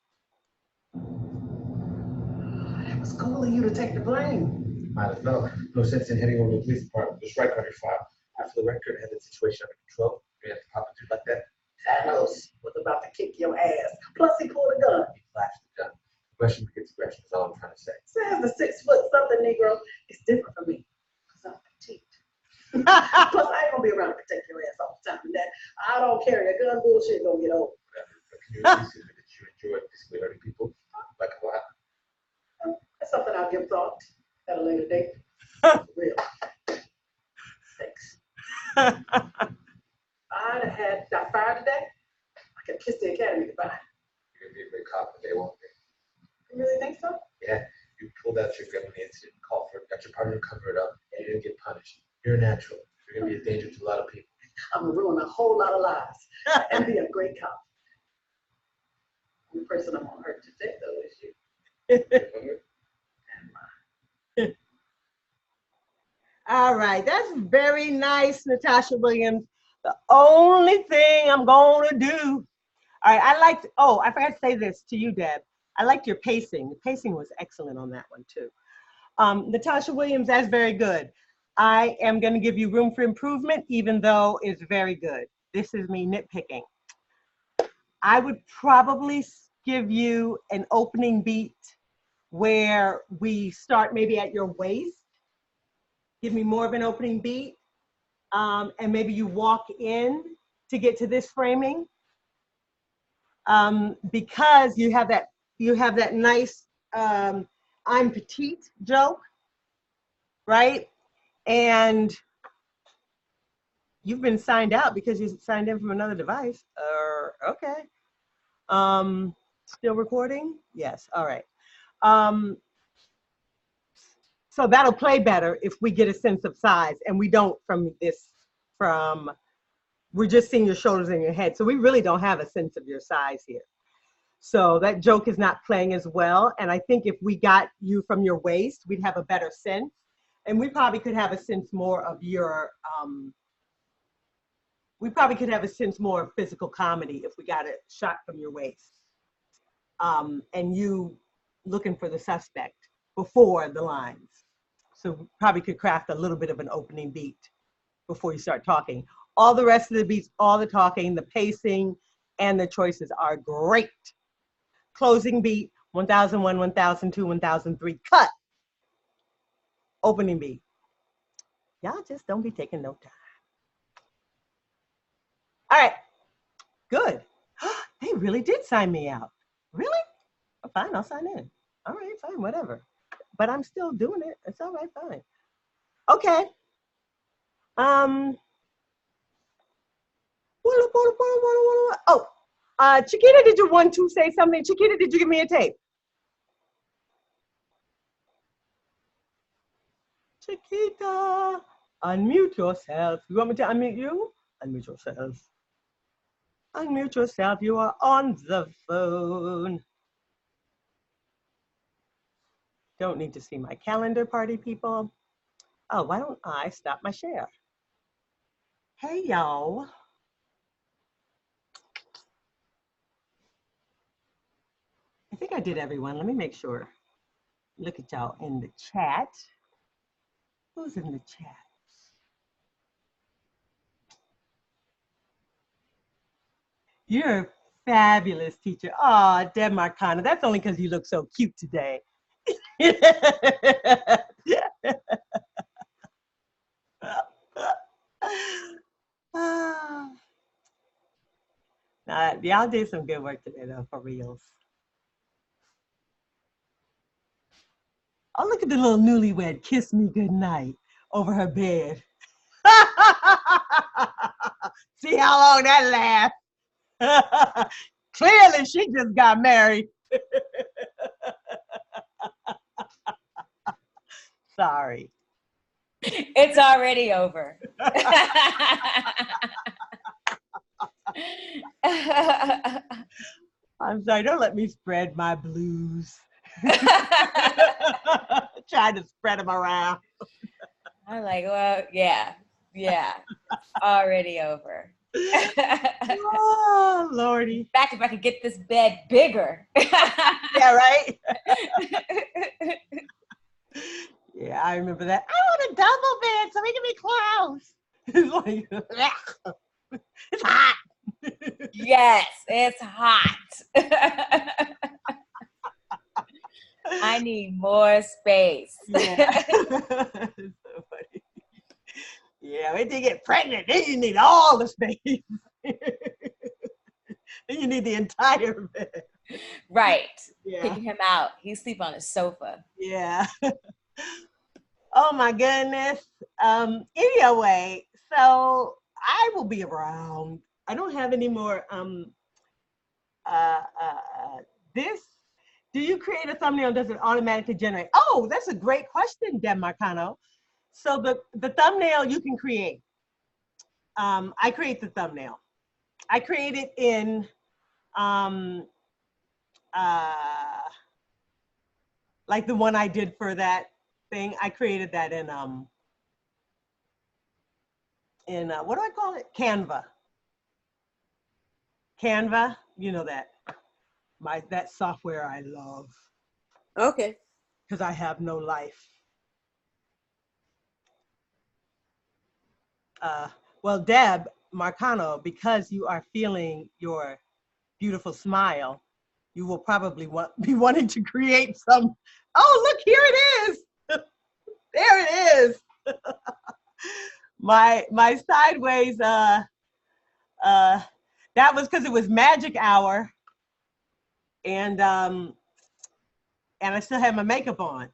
It was cool of you to take the blame. Might as well. No sense in heading over to the police department. Just write on your file. After the record, had the situation under control. You have to pop it through like that. Thanos was about to kick your ass. Plus, he pulled a gun. He flashed the gun. Aggression begets aggression is all I'm trying to say. Says the 6 foot something Negro. It's different for me because I'm petite. Plus, I ain't gonna be around to protect your ass all the time. And that I don't carry a gun bullshit. Don't get old. Can you at least admit that you enjoy physically hurting people? Like a lot. That's something I'll give thought at a later date. For real. Thanks. I'd have got fired today. I could kiss the academy goodbye. You're gonna be a great cop, but they won't be. You really think so? Yeah. You pulled out your gun when the incident called for it, got your partner to cover it up, and you didn't get punished. You're a natural. You're gonna be a danger to a lot of people. I'm gonna ruin a whole lot of lives and be a great cop. The only person I'm gonna hurt today, though, is you. All right, that's very nice, Natasha Williams. The only thing I'm gonna do. All right, I forgot to say this to you, Deb. I liked your pacing. The pacing was excellent on that one too. Natasha Williams, that's very good. I am gonna give you room for improvement, even though it's very good. This is me nitpicking. I would probably give you an opening beat where we start maybe at your waist. Give me more of an opening beat, and maybe you walk in to get to this framing, because you have that nice I'm petite joke, right? And you've been signed out because you signed in from another device. Okay. Still recording? Yes. All right. So that'll play better if we get a sense of size, and we don't we're just seeing your shoulders and your head. So we really don't have a sense of your size here. So that joke is not playing as well. And I think if we got you from your waist, we'd have a better sense. And we probably could have a sense more of your, physical comedy if we got it shot from your waist. And you looking for the suspect before the lines. So probably could craft a little bit of an opening beat before you start talking. All the rest of the beats, all the talking, the pacing, and the choices are great. Closing beat, 1001, 1002, 1003, cut. Opening beat. Y'all just don't be taking no time. All right, good. They really did sign me out. Really? Oh, fine, I'll sign in. All right, fine, whatever. But I'm still doing it. It's all right, fine. Okay. Oh, Chiquita, did you want to say something? Chiquita, did you give me a tape? Chiquita, unmute yourself. You want me to unmute you? Unmute yourself. Unmute yourself. You are on the phone. Don't need to see my calendar, party people. Oh, why don't I stop my share? Hey, y'all. I think I did everyone. Let me make sure. Look at y'all in the chat. Who's in the chat? You're a fabulous teacher. Oh, Deb Marcana. That's only because you look so cute today. Y'all did some good work today, though, for reals. Oh, look at the little newlywed kiss me goodnight over her bed. See how long that lasts. Clearly, she just got married. Sorry. It's already over. I'm sorry, don't let me spread my blues. Trying to spread them around. I'm like, well, yeah, already over. Oh, Lordy. In fact, if I could get this bed bigger. Yeah, right? Yeah, I remember that. I want a double bed so we can be close. It's like, it's hot. Yes, it's hot. I need more space. Yeah. So funny. Yeah, wait till you get pregnant, then you need all the space. Then you need the entire bed. Right. Yeah. Picking him out. He sleep on a sofa. Yeah. Oh my goodness. Anyway, so I will be around. I don't have any more this. Do you create a thumbnail? Does it automatically generate? Oh, that's a great question, Deb Marcano. So the thumbnail you can create. I create the thumbnail. I create it in like the one I did for that thing. I created that in what do I call it? Canva. Canva, you know that. That software I love. Okay. Because I have no life. Well, Deb Marcano, because you are feeling your beautiful smile, you will probably be wanting to create some. Oh, look, here it is. There it is. my sideways. That was because it was magic hour, and I still had my makeup on.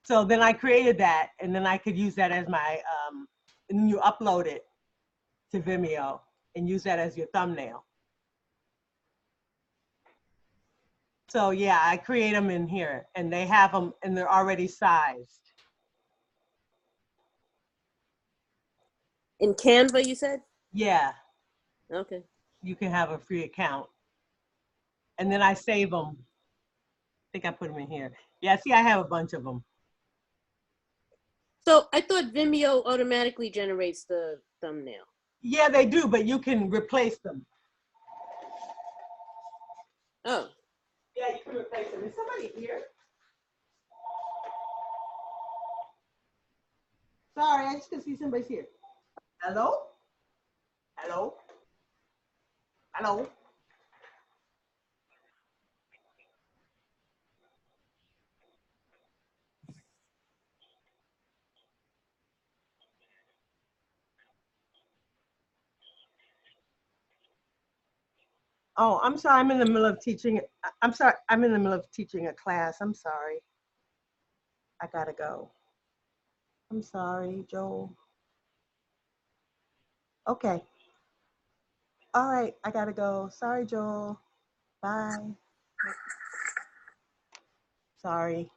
So then I created that, and then I could use that as my. And you upload it to Vimeo and use that as your thumbnail. So yeah, I create them in here, and they have them, and they're already sized. In Canva, you said? Yeah. Okay. You can have a free account. And then I save them. I think I put them in here. Yeah, see, I have a bunch of them. So I thought Vimeo automatically generates the thumbnail. Yeah, they do, but you can replace them. Oh. Yeah, you can replace them. Is somebody here? Sorry, I just can see somebody's here. Hello? Hello? Hello? Oh, I'm sorry. I'm in the middle of teaching. I'm sorry. I'm in the middle of teaching a class. I'm sorry. I gotta go. I'm sorry, Joel. Okay. All right. I gotta go. Sorry, Joel. Bye. Sorry.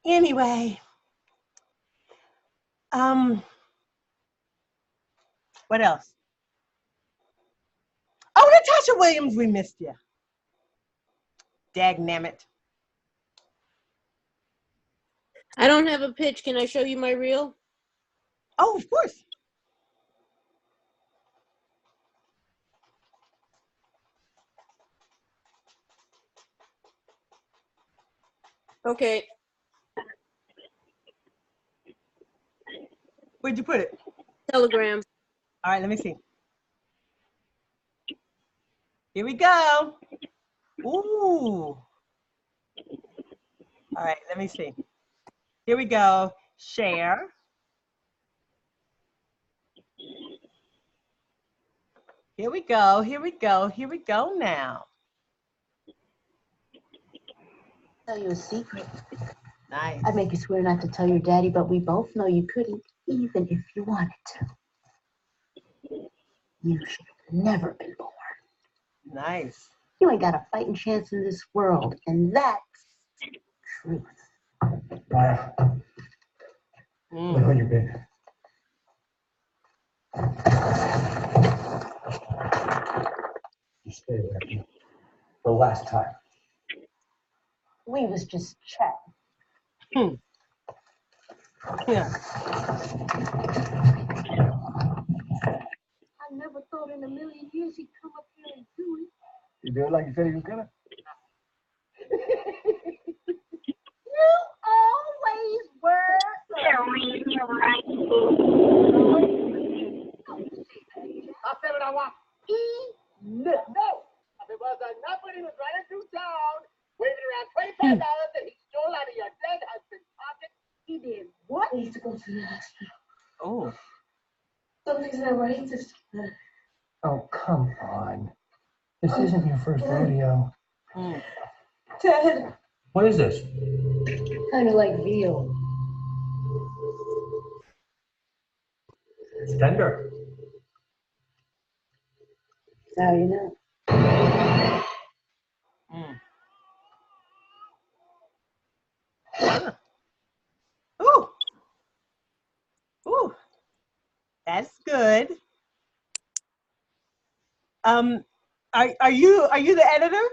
Anyway, what else? Oh, Natasha Williams, we missed you. Dagnammit. I don't have a pitch. Can I show you my reel? Oh, of course. Okay. Where'd you put it? Telegram. All right, let me see. Here we go. Ooh. All right, let me see. Here we go. Share. Here we go. Here we go. Here we go now. Tell you a secret. Nice. I'd make you swear not to tell your daddy, but we both know you couldn't, even if you wanted to. You should have never been born. Nice. You ain't got a fighting chance in this world, and that's truth. Maya, where you been? You stay there. The last time. We was just chatting. Yeah. I never thought in a million years he'd come up here and do it. You do it like you said he was gonna? You always were. I said what I want. No. If it was enough when he was running through town, waving around $25 that he stole out of your dead husband's pocket. He did what? He used to go to the hospital. Oh. Something's not right this time. Oh, come on. This isn't your first rodeo. Ted. What is this? Kind of like veal. It's tender. How you know? Ooh. Ooh. That's good. Are you the editor?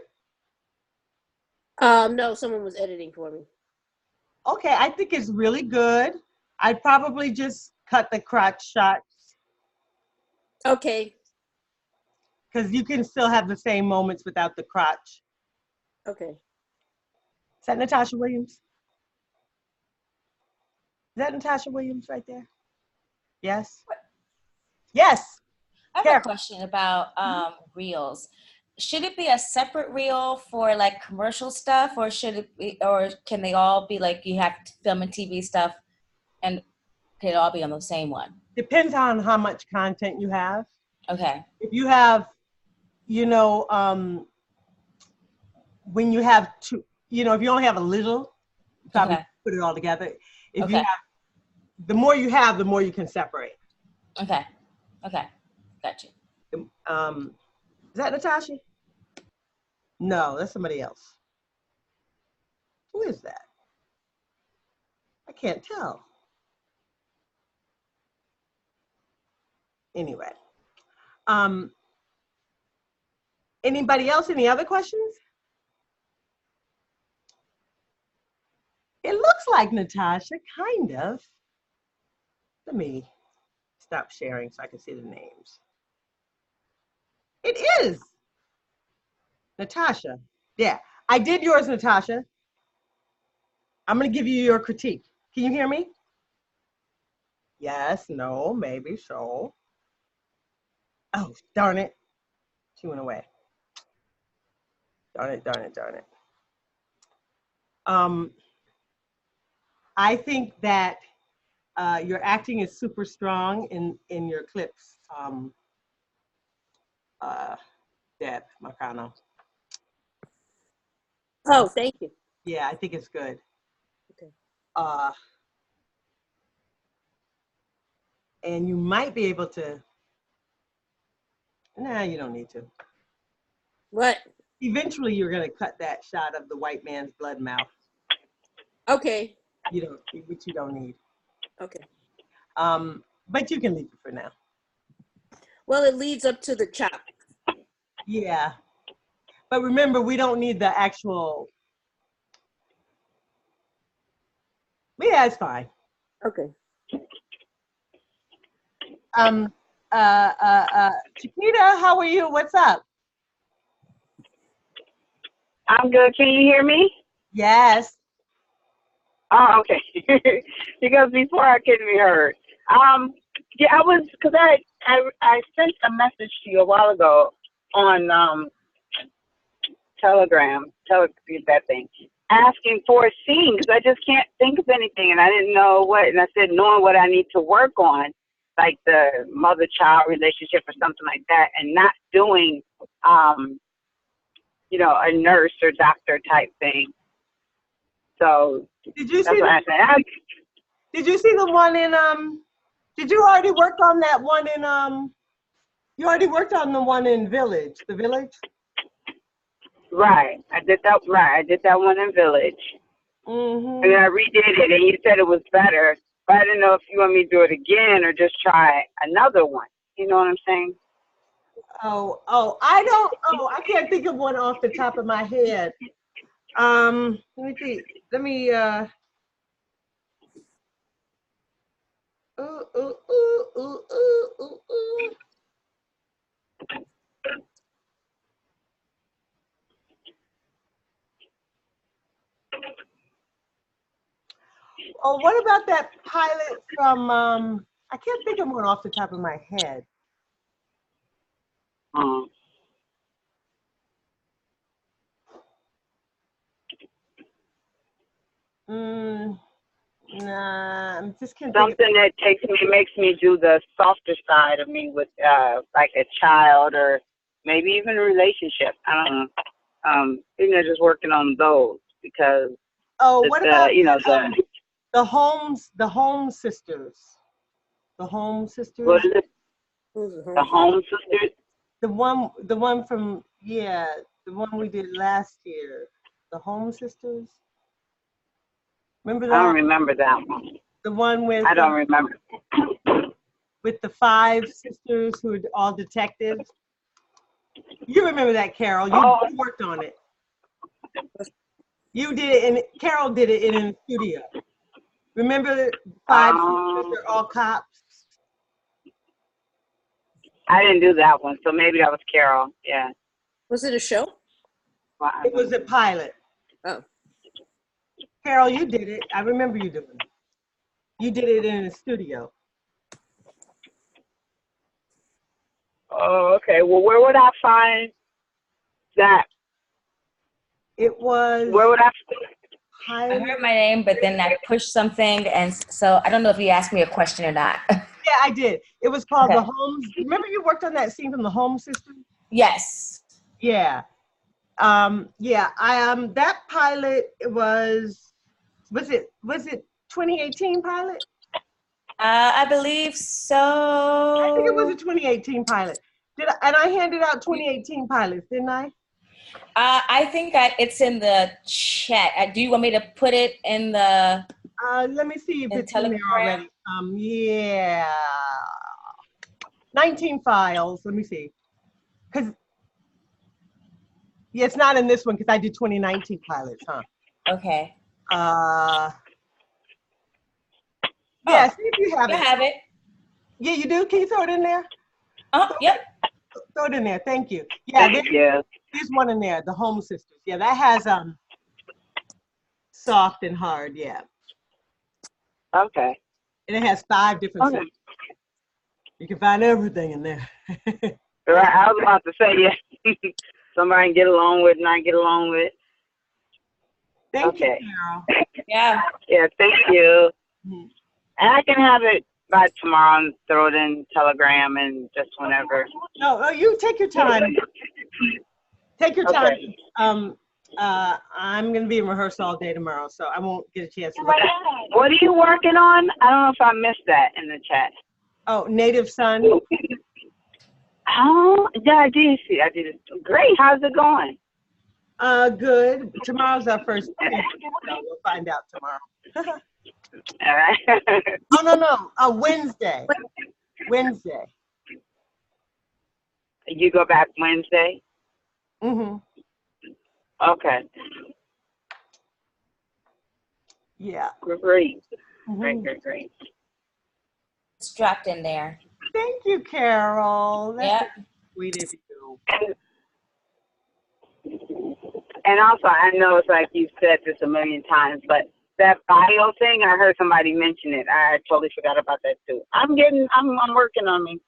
No, someone was editing for me. Okay, I think it's really good. I'd probably just cut the crotch shots Okay. because you can still have the same moments without the crotch. Okay. Is that Natasha Williams? Is that Natasha Williams right there? Yes. Yes. I have a question about reels. Should it be a separate reel for like commercial stuff, or should it be, or can they all be like you have film and TV stuff, and can it all be on the same one? Depends on how much content you have. Okay. If you have, when you have two, if you only have a little, you probably put it all together. If you have, the more you have, the more you can separate. Okay. Okay. Got you. Is that Natasha? No, that's somebody else. Who is that? I can't tell. Anyway. Anybody else? Any other questions? It looks like Natasha, kind of. Let me stop sharing so I can see the names. It is Natasha. Yeah, I did yours, Natasha. I'm going to give you your critique. Can you hear me? Yes, no, maybe, so. Oh, darn it. She went away. Darn it, darn it, darn it. I think that your acting is super strong in your clips. Deb Marcano. Oh, thank you. Yeah, I think it's good. Okay. And you might be able to. Nah, you don't need to. What? Eventually, you're gonna cut that shot of the white man's blood mouth. Okay. Which you don't need. Okay. But you can leave it for now. Well, it leads up to the chop. Yeah. But remember, we don't need the actual. Yeah, it's fine. Okay. Chiquita, how are you? What's up? I'm good. Can you hear me? Yes. Oh, okay. Because before I couldn't be heard. Yeah, I was, because I sent a message to you a while ago on Telegram, that thing, asking for a scene, because I just can't think of anything, and I didn't know what, and I said, knowing what I need to work on, like the mother-child relationship or something like that, and not doing, you know, a nurse or doctor type thing. So Did you that's see? what I said. Did you see the one in Did you already work on that one in You already worked on the one in Village, the Village? Right. I did that. Right. I did that one in Village. Mm-hmm. And then I redid it, and you said it was better. But I didn't know if you want me to do it again or just try another one. You know what I'm saying? I can't think of one off the top of my head. Let me see. Let me Oh, what about that pilot from I can't think of one off the top of my head. Nah, I just can't think of Something that makes me do the softer side of me with like a child or maybe even a relationship. I don't know. You know, just working on those because what about the Holmes sisters? The Holmes sisters? What is it? The Holmes sisters? The one from the one we did last year. The Holmes sisters? Remember that? I don't remember that one. The one with I don't remember. With the 5 sisters who are all detectives. You remember that, Carol? You worked on it. You did it, and Carol did it in the studio. Remember the 5 sisters are all cops? I didn't do that one, so maybe that was Carol. Yeah. Was it a show? It was a pilot. Oh. Carol, you did it. I remember you doing it. You did it in the studio. Oh, okay. Well, where would I find that? It was. Where would I? I heard my name, but then I pushed something, and so I don't know if you asked me a question or not. Yeah, I did. It was called The Holmes. Remember you worked on that scene from The Holmes Sisters? Yes. Yeah. That pilot was it 2018 pilot? I believe so. I think it was a 2018 pilot. I handed out 2018 pilots, didn't I? I think it's in the chat. Do you want me to put it in the? Let me see if it's in there already. 19 files. Let me see. It's not in this one because I did 2019 pilots, huh? Okay. See if you have it. I have it. Yeah, you do? Can you throw it in there? Yep. Throw it in there. Thank you. Yeah, there's one in there, The Holmes Sisters. Yeah, that has soft and hard, yeah. Okay. And it has 5 different sisters. You can find everything in there. Right, I was about to say, yeah. Somebody can get along with, not get along with. Thank you, Carol. Yeah. Yeah, thank you. Mm-hmm. And I can have it by tomorrow and throw it in Telegram and just whenever. No, you take your time. Take your time. Okay. I'm gonna be in rehearsal all day tomorrow, so I won't get a chance to look. What are you working on? I don't know if I missed that in the chat. Oh, Native Son. Oh, yeah, I did see. I did. Great. How's it going? Good. Tomorrow's our first preview, so we'll find out tomorrow. All right. Oh, no. Wednesday. Wednesday. You go back Wednesday? Mm-hmm. Okay. Yeah. Great. Mm-hmm. Great. It's dropped in there. Thank you, Carol. That's Yep. sweet of you. And also, I know it's like you've said this a million times, but that bio thing, I heard somebody mention it. I totally forgot about that too. I'm working on me.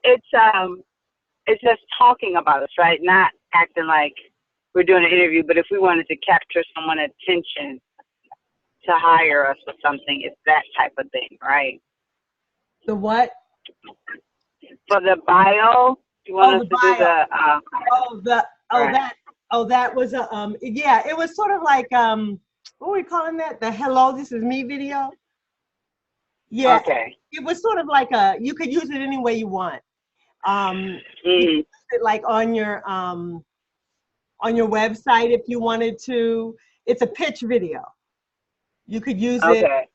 It's just talking about us, right? Not acting like we're doing an interview, but if we wanted to capture someone's attention to hire us for something, it's that type of thing, right? The what? For the bio, you want us to do that was a yeah, it was sort of like what are we calling that? The hello, this is me video. Yeah. Okay. It was sort of like you could use it any way you want. You could use it like on your website if you wanted to. It's a pitch video. You could use it.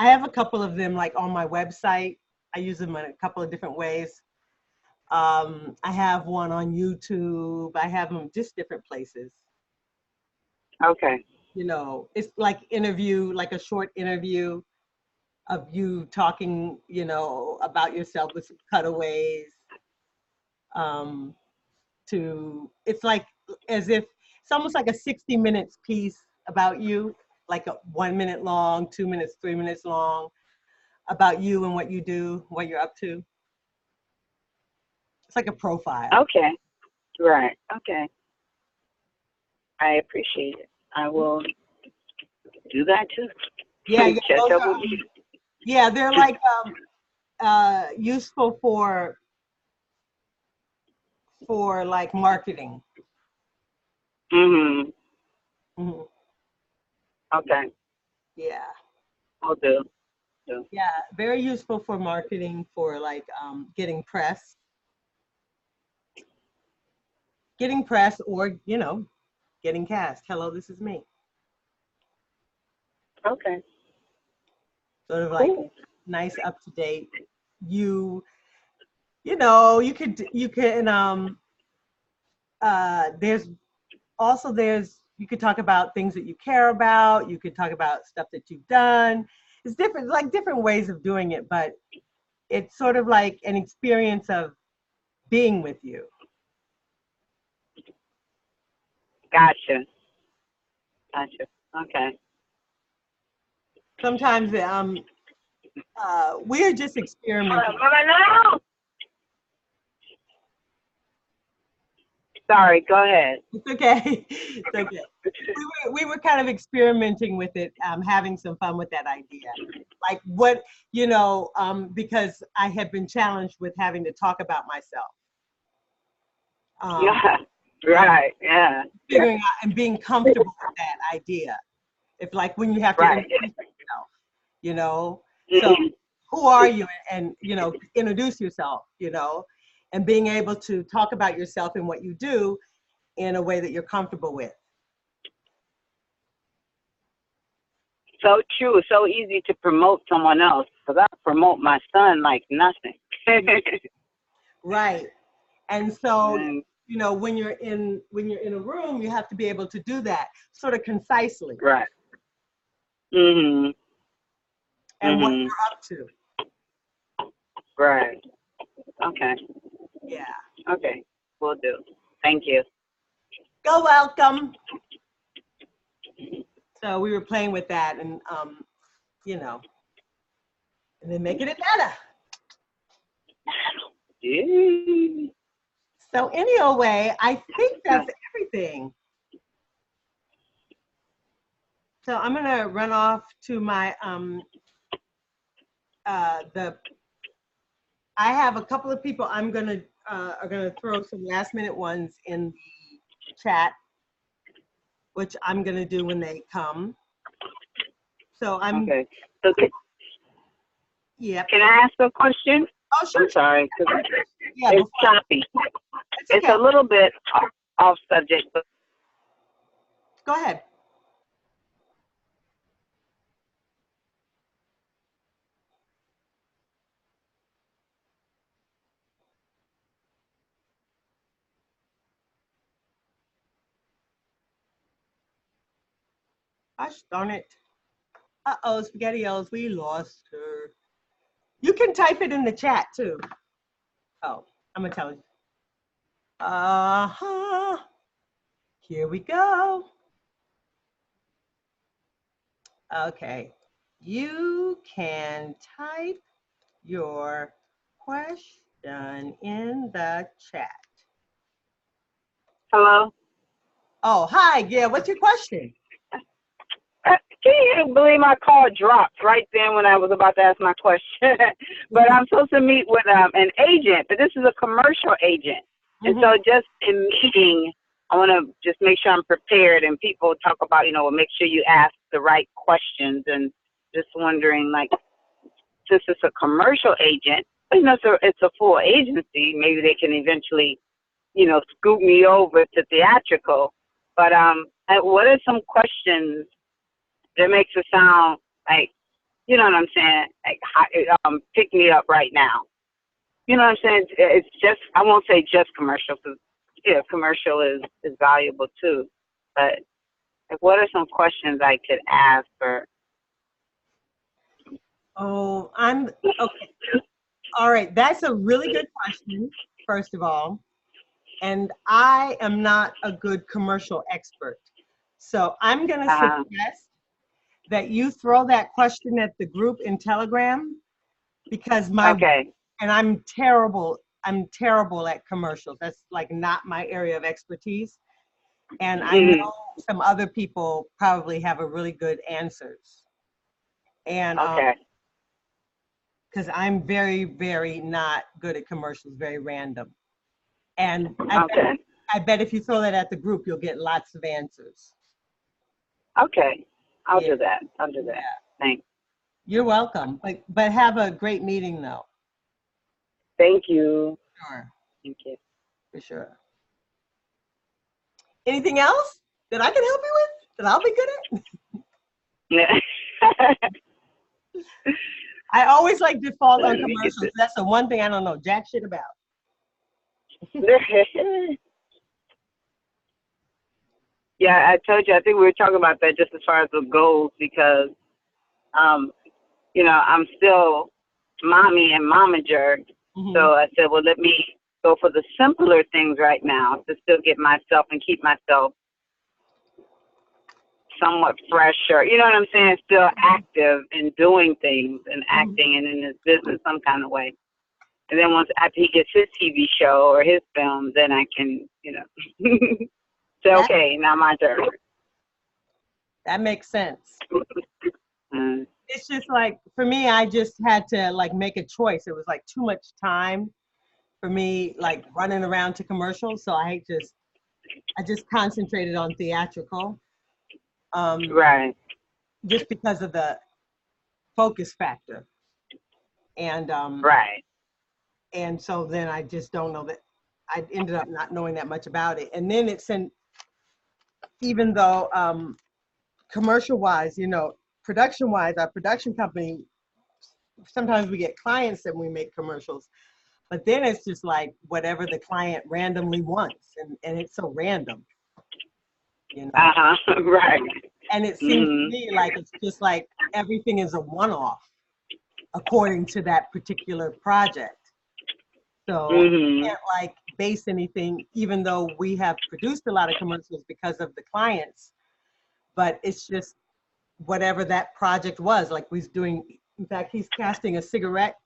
I have a couple of them like on my website. I use them in a couple of different ways. I have one on YouTube. I have them just different places. Okay. You know, it's like like a short interview of you talking, you know, about yourself with some cutaways. It's like as if it's almost like a 60 minutes piece about you, like a 1 minute long, 2 minutes, 3 minutes long, about you and what you do, what you're up to. It's like a profile. Okay. Right. Okay. I appreciate it. I will do that too. Yeah. Yeah, they're like useful for like marketing. Mm-hmm. Okay. Yeah. I'll do. Yeah, very useful for marketing, for like getting press or, you know, getting cast. Hello, this is me. Okay. Sort of like nice, up to date. You know, you can you could talk about things that you care about. You could talk about stuff that you've done. It's different ways of doing it, but it's sort of like an experience of being with you. Gotcha. Okay. Sometimes we're just experimenting. Sorry, go ahead. It's okay. It's okay. We were kind of experimenting with it, having some fun with that idea. Like what, you know, because I had been challenged with having to talk about myself. Yeah, right, yeah. Figuring out and being comfortable with that idea. If like when you have to introduce yourself, you know, so who are you? And, you know, introduce yourself, you know, and being able to talk about yourself and what you do in a way that you're comfortable with. So true. So easy to promote someone else, because I promote my son like nothing. Right. And so, you know, when you're in a room, you have to be able to do that sort of concisely. Right. Mhm. And what you're up to. Right. Okay. Yeah. Okay. Will do. Thank you. You're welcome. So we were playing with that, and you know, and then making it better. Yeah. So anyway, I think that's everything. So I'm gonna run off to my I have a couple of people are gonna throw some last minute ones in the chat, which I'm gonna do when they come. So I'm Okay. So yep. can I ask a question? Oh sure. I'm sorry, 'cause Yeah, it's choppy. It's okay. a little bit off subject, but Go ahead. Gosh darn it. Uh-oh, SpaghettiOs, we lost her. You can type it in the chat too. Oh, I'm gonna tell you. Uh-huh. Here we go. Okay. You can type your question in the chat. hello? Oh, hi. Yeah, what's your question? Can you believe my call dropped right then when I was about to ask my question? But I'm supposed to meet with an agent, but this is a commercial agent. And so just in meeting, I want to just make sure I'm prepared, and people talk about, well, make sure you ask the right questions, and just wondering, like, since it's a commercial agent, so it's a full agency, maybe they can eventually, scoop me over to theatrical. But what are some questions that makes it sound like, you know what I'm saying, like, pick me up right now? You know what I'm saying? It's just, I won't say just commercial, because, yeah, commercial is valuable too. But like, what are some questions I could ask for? Oh, okay. All right, that's a really good question, first of all. And I am not a good commercial expert. So I'm going to suggest that you throw that question at the group in Telegram, because and I'm terrible at commercials. That's like not my area of expertise. And I know some other people probably have a really good answers. And because I'm very, very not good at commercials, very random. And I bet if you throw that at the group, you'll get lots of answers. Okay, I'll do that. I'll do that. Yeah. Thanks. You're welcome. But have a great meeting, though. Thank you. Sure. Thank you. For sure. Anything else that I can help you with that I'll be good at? Yeah. I always like default on commercials. That's the one thing I don't know jack shit about. Yeah, I told you, I think we were talking about that just as far as the goals, because, I'm still mommy and momager. So I said, well, let me go for the simpler things right now to still get myself and keep myself somewhat fresh, or, you know what I'm saying, still active in doing things and acting and in this business some kind of way. And then after he gets his TV show or his film, then I can, say, okay, now my turn. That makes sense. It's just like, for me, I just had to like make a choice. It was like too much time for me, like running around to commercials. So I just concentrated on theatrical. Right. Just because of the focus factor. And right. And so then I just don't know that I ended up not knowing that much about it. And then even though commercial wise, production wise, our production company, sometimes we get clients and we make commercials, but then it's just like whatever the client randomly wants. And it's so random, Right. And it seems to me like it's just like everything is a one-off according to that particular project. So you can't like base anything, even though we have produced a lot of commercials because of the clients, but it's just whatever that project was. Like he's doing, in fact, he's casting a cigarette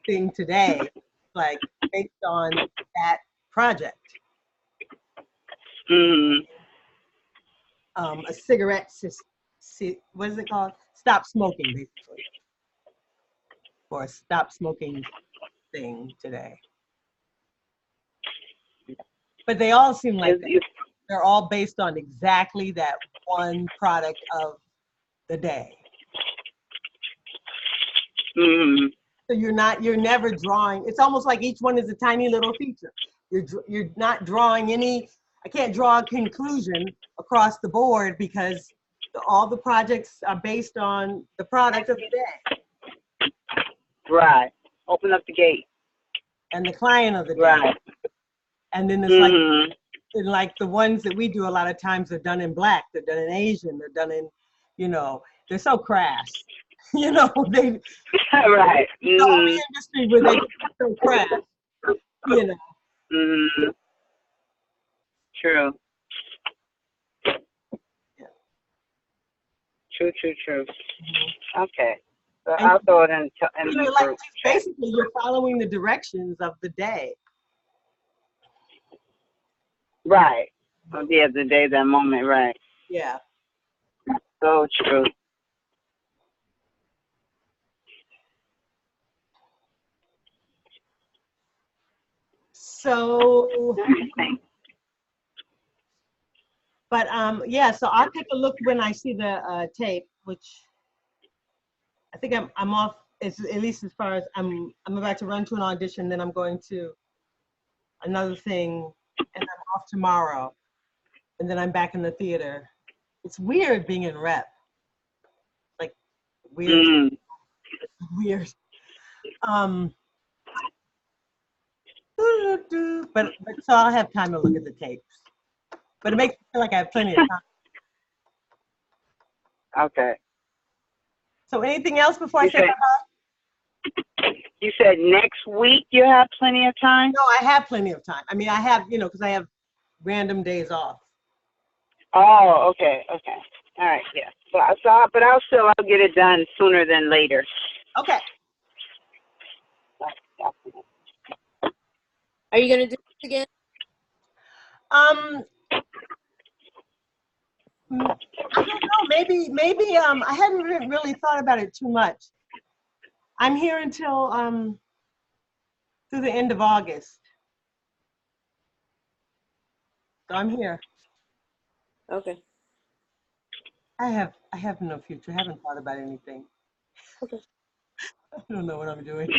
thing today, like based on that project. a cigarette, what is it called? Stop smoking, basically. Or a stop smoking thing today. But they all seem like they're all based on exactly that one product of the day. Mm-hmm. So you're never drawing. It's almost like each one is a tiny little feature. You're not drawing any. I can't draw a conclusion across the board because all the projects are based on the product of the day. Right. Open up the gate. And the client of the day. Right. And then it's like the ones that we do a lot of times are done in black, they're done in Asian, they're done in, they're so crass. They right. The only industry where they get so crass. True. True. Okay. So I'll throw it in the group. Basically, you're following the directions of the day. Right. Oh, yeah, the day, that moment, right. Yeah. So true. So, but yeah, so I'll take a look when I see the tape, which I think I'm off, at least as far as I'm about to run to an audition, then I'm going to another thing, and I'm off tomorrow, and then I'm back in the theater. It's weird being in rep. Like, weird. Weird. But so I'll have time to look at the tapes. But it makes me feel like I have plenty of time. Okay. So anything else before I say bye-bye? You said next week you have plenty of time? No, I have plenty of time. I mean, I have, because I have random days off. Oh, okay. All right, yeah. But I'll get it done sooner than later. Okay. Are you gonna do this again? I don't know. Maybe. I hadn't really thought about it too much. I'm here until through the end of August. So I'm here. Okay. I have no future. I haven't thought about anything. Okay. I don't know what I'm doing.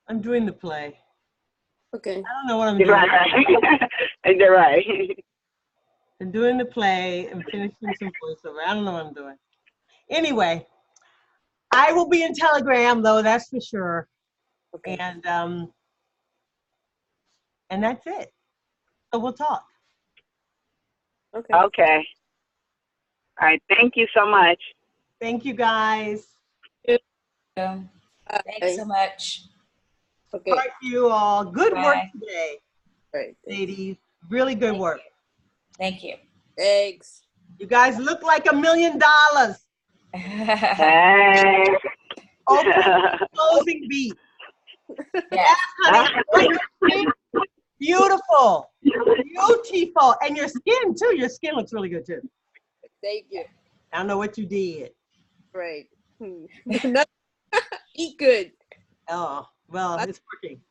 I'm doing the play. Okay. I don't know what I'm doing. You're right. I'm doing the play and finishing some voiceover. I don't know what I'm doing. Anyway, I will be in Telegram though, that's for sure. Okay. And that's it. So we'll talk. Okay. Okay. All right. Thank you so much. Thank you, guys. Thanks so much. Okay. All right, you all. Good work today. Right. Ladies. Really good work. Thank you. Thanks. You guys look like $1 million. Thanks. Closing beat. Yes, honey. Beautiful. Beautiful. And your skin, too. Your skin looks really good, too. Thank you. I don't know what you did. Right. Eat good. Oh, well, it's working.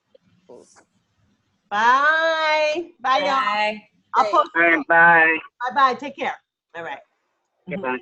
Bye. Bye, y'all. Bye. I'll post. All right, bye. Bye-bye. Take care. All right. Goodbye.